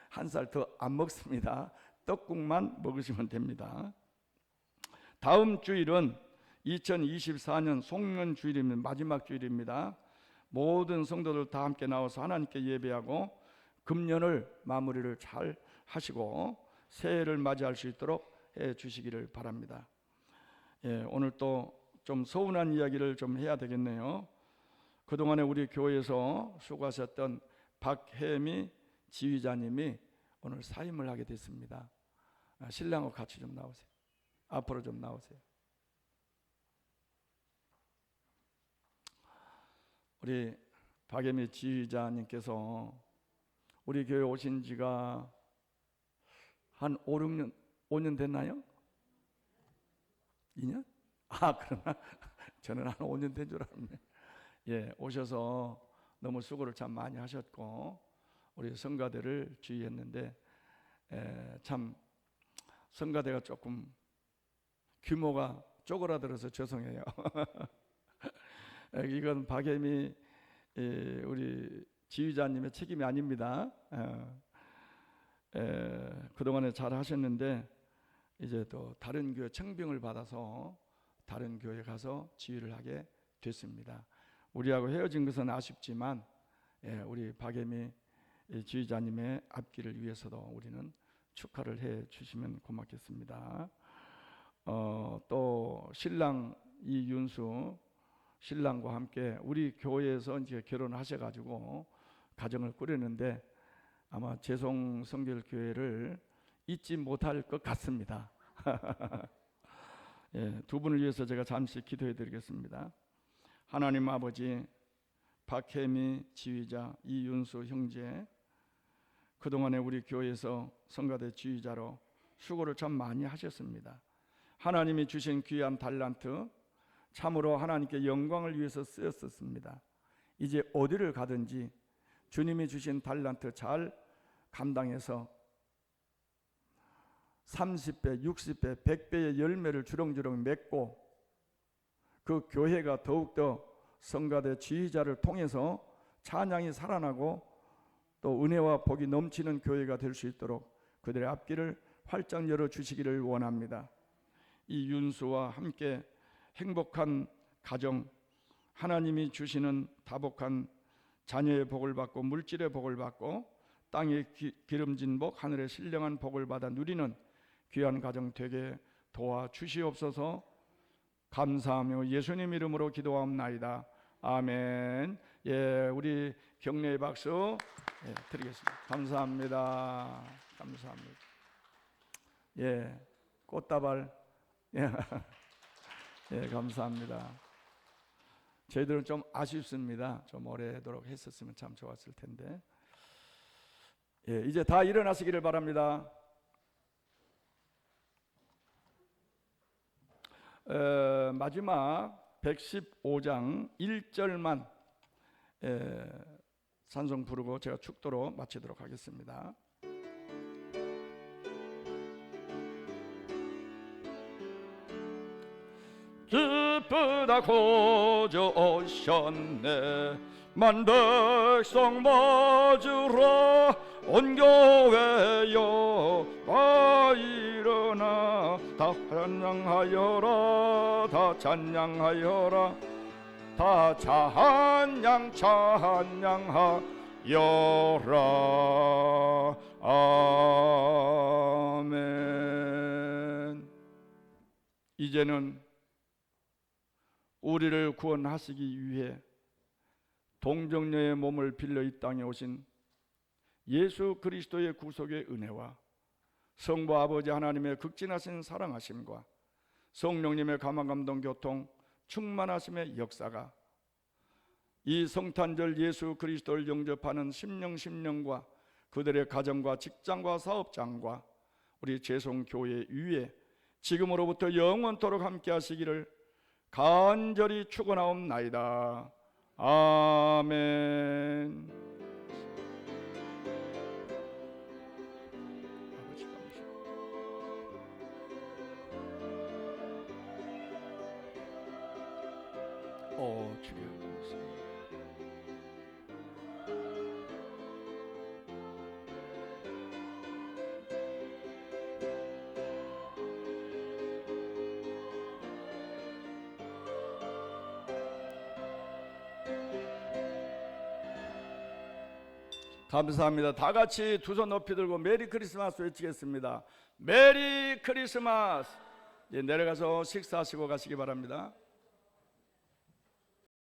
한 살 더 안 먹습니다. 떡국만 먹으시면 됩니다. 다음 주일은 2024년 송년 주일입니다. 마지막 주일입니다. 모든 성도들 다 함께 나와서 하나님께 예배하고 금년을 마무리를 잘 하시고 새해를 맞이할 수 있도록 해 주시기를 바랍니다. 예, 오늘 또 좀 서운한 이야기를 좀 해야 되겠네요. 그동안에 우리 교회에서 수고하셨던 박혜미 지휘자님이 오늘 사임을 하게 됐습니다. 신랑하고 같이 좀 나오세요. 앞으로 좀 나오세요. 우리 박혜미 지휘자님께서 우리 교회 오신 지가 한 5년 됐나요? 2년? 그러나 저는 한 5년 된 줄 알았네. 예, 오셔서 너무 수고를 참 많이 하셨고 우리 성가대를 지휘했는데 참 성가대가 조금 규모가 쪼그라들어서 죄송해요. 이건 박혜미 우리 지휘자님의 책임이 아닙니다. 그동안에 잘 하셨는데 이제 또 다른 교회 청빙을 받아서 다른 교회 가서 지휘를 하게 됐습니다. 우리하고 헤어진 것은 아쉽지만 우리 박예미 지휘자님의 앞길을 위해서도 우리는 축하를 해 주시면 고맙겠습니다. 또 신랑 이윤수 신랑과 함께 우리 교회에서 이제 결혼하셔가지고 가정을 꾸렸는데 아마 재송 성결교회를 잊지 못할 것 같습니다. 두 분을 위해서 제가 잠시 기도해 드리겠습니다. 하나님 아버지, 박혜미 지휘자, 이윤수 형제, 그동안에 우리 교회에서 성가대 지휘자로 수고를 참 많이 하셨습니다. 하나님이 주신 귀한 달란트, 참으로 하나님께 영광을 위해서 쓰였었습니다. 이제 어디를 가든지 주님이 주신 달란트 잘 감당해서 30배, 60배, 100배의 열매를 주렁주렁 맺고 그 교회가 더욱더 성가대 지휘자를 통해서 찬양이 살아나고 또 은혜와 복이 넘치는 교회가 될 수 있도록 그들의 앞길을 활짝 열어주시기를 원합니다. 이 윤수와 함께 행복한 가정, 하나님이 주시는 다복한 자녀의 복을 받고 물질의 복을 받고 땅의 기름진 복, 하늘의 신령한 복을 받아 누리는 귀한 가정 되게 도와주시옵소서. 감사하며 예수님 이름으로 기도하옵나이다. 아멘. 우리 격려의 박수 드리겠습니다. 감사합니다. 감사합니다. 꽃다발 감사합니다. 저희들은 좀 아쉽습니다. 좀 오래도록 했었으면 참 좋았을 텐데. 이제 다 일어나시기를 바랍니다. 마지막 115장 1절만 찬송 부르고 제가 축도로 마치도록 하겠습니다. 기쁘다 구주 오셨네, 만백성 맞으러 온 교회여 다 일어나 다 찬양하여라, 다 찬양하여라, 다 찬양하여라. 아멘. 이제는 우리를 구원하시기 위해 동정녀의 몸을 빌려 이 땅에 오신 예수 그리스도의 구속의 은혜와 성부 아버지 하나님의 극진하신 사랑하심과 성령님의 감화감동 교통 충만하심의 역사가 이 성탄절 예수 그리스도를 영접하는 심령과 그들의 가정과 직장과 사업장과 우리 재송교회 위에 지금으로부터 영원토록 함께 하시기를 간절히 축원하옵나이다. 아멘. 아버지 감사합니다. 주여 감사합니다. 감사합니다. 다 같이 두 손 높이 들고 메리 크리스마스 외치겠습니다. 메리 크리스마스. 내려가서 식사하시고 가시기 바랍니다.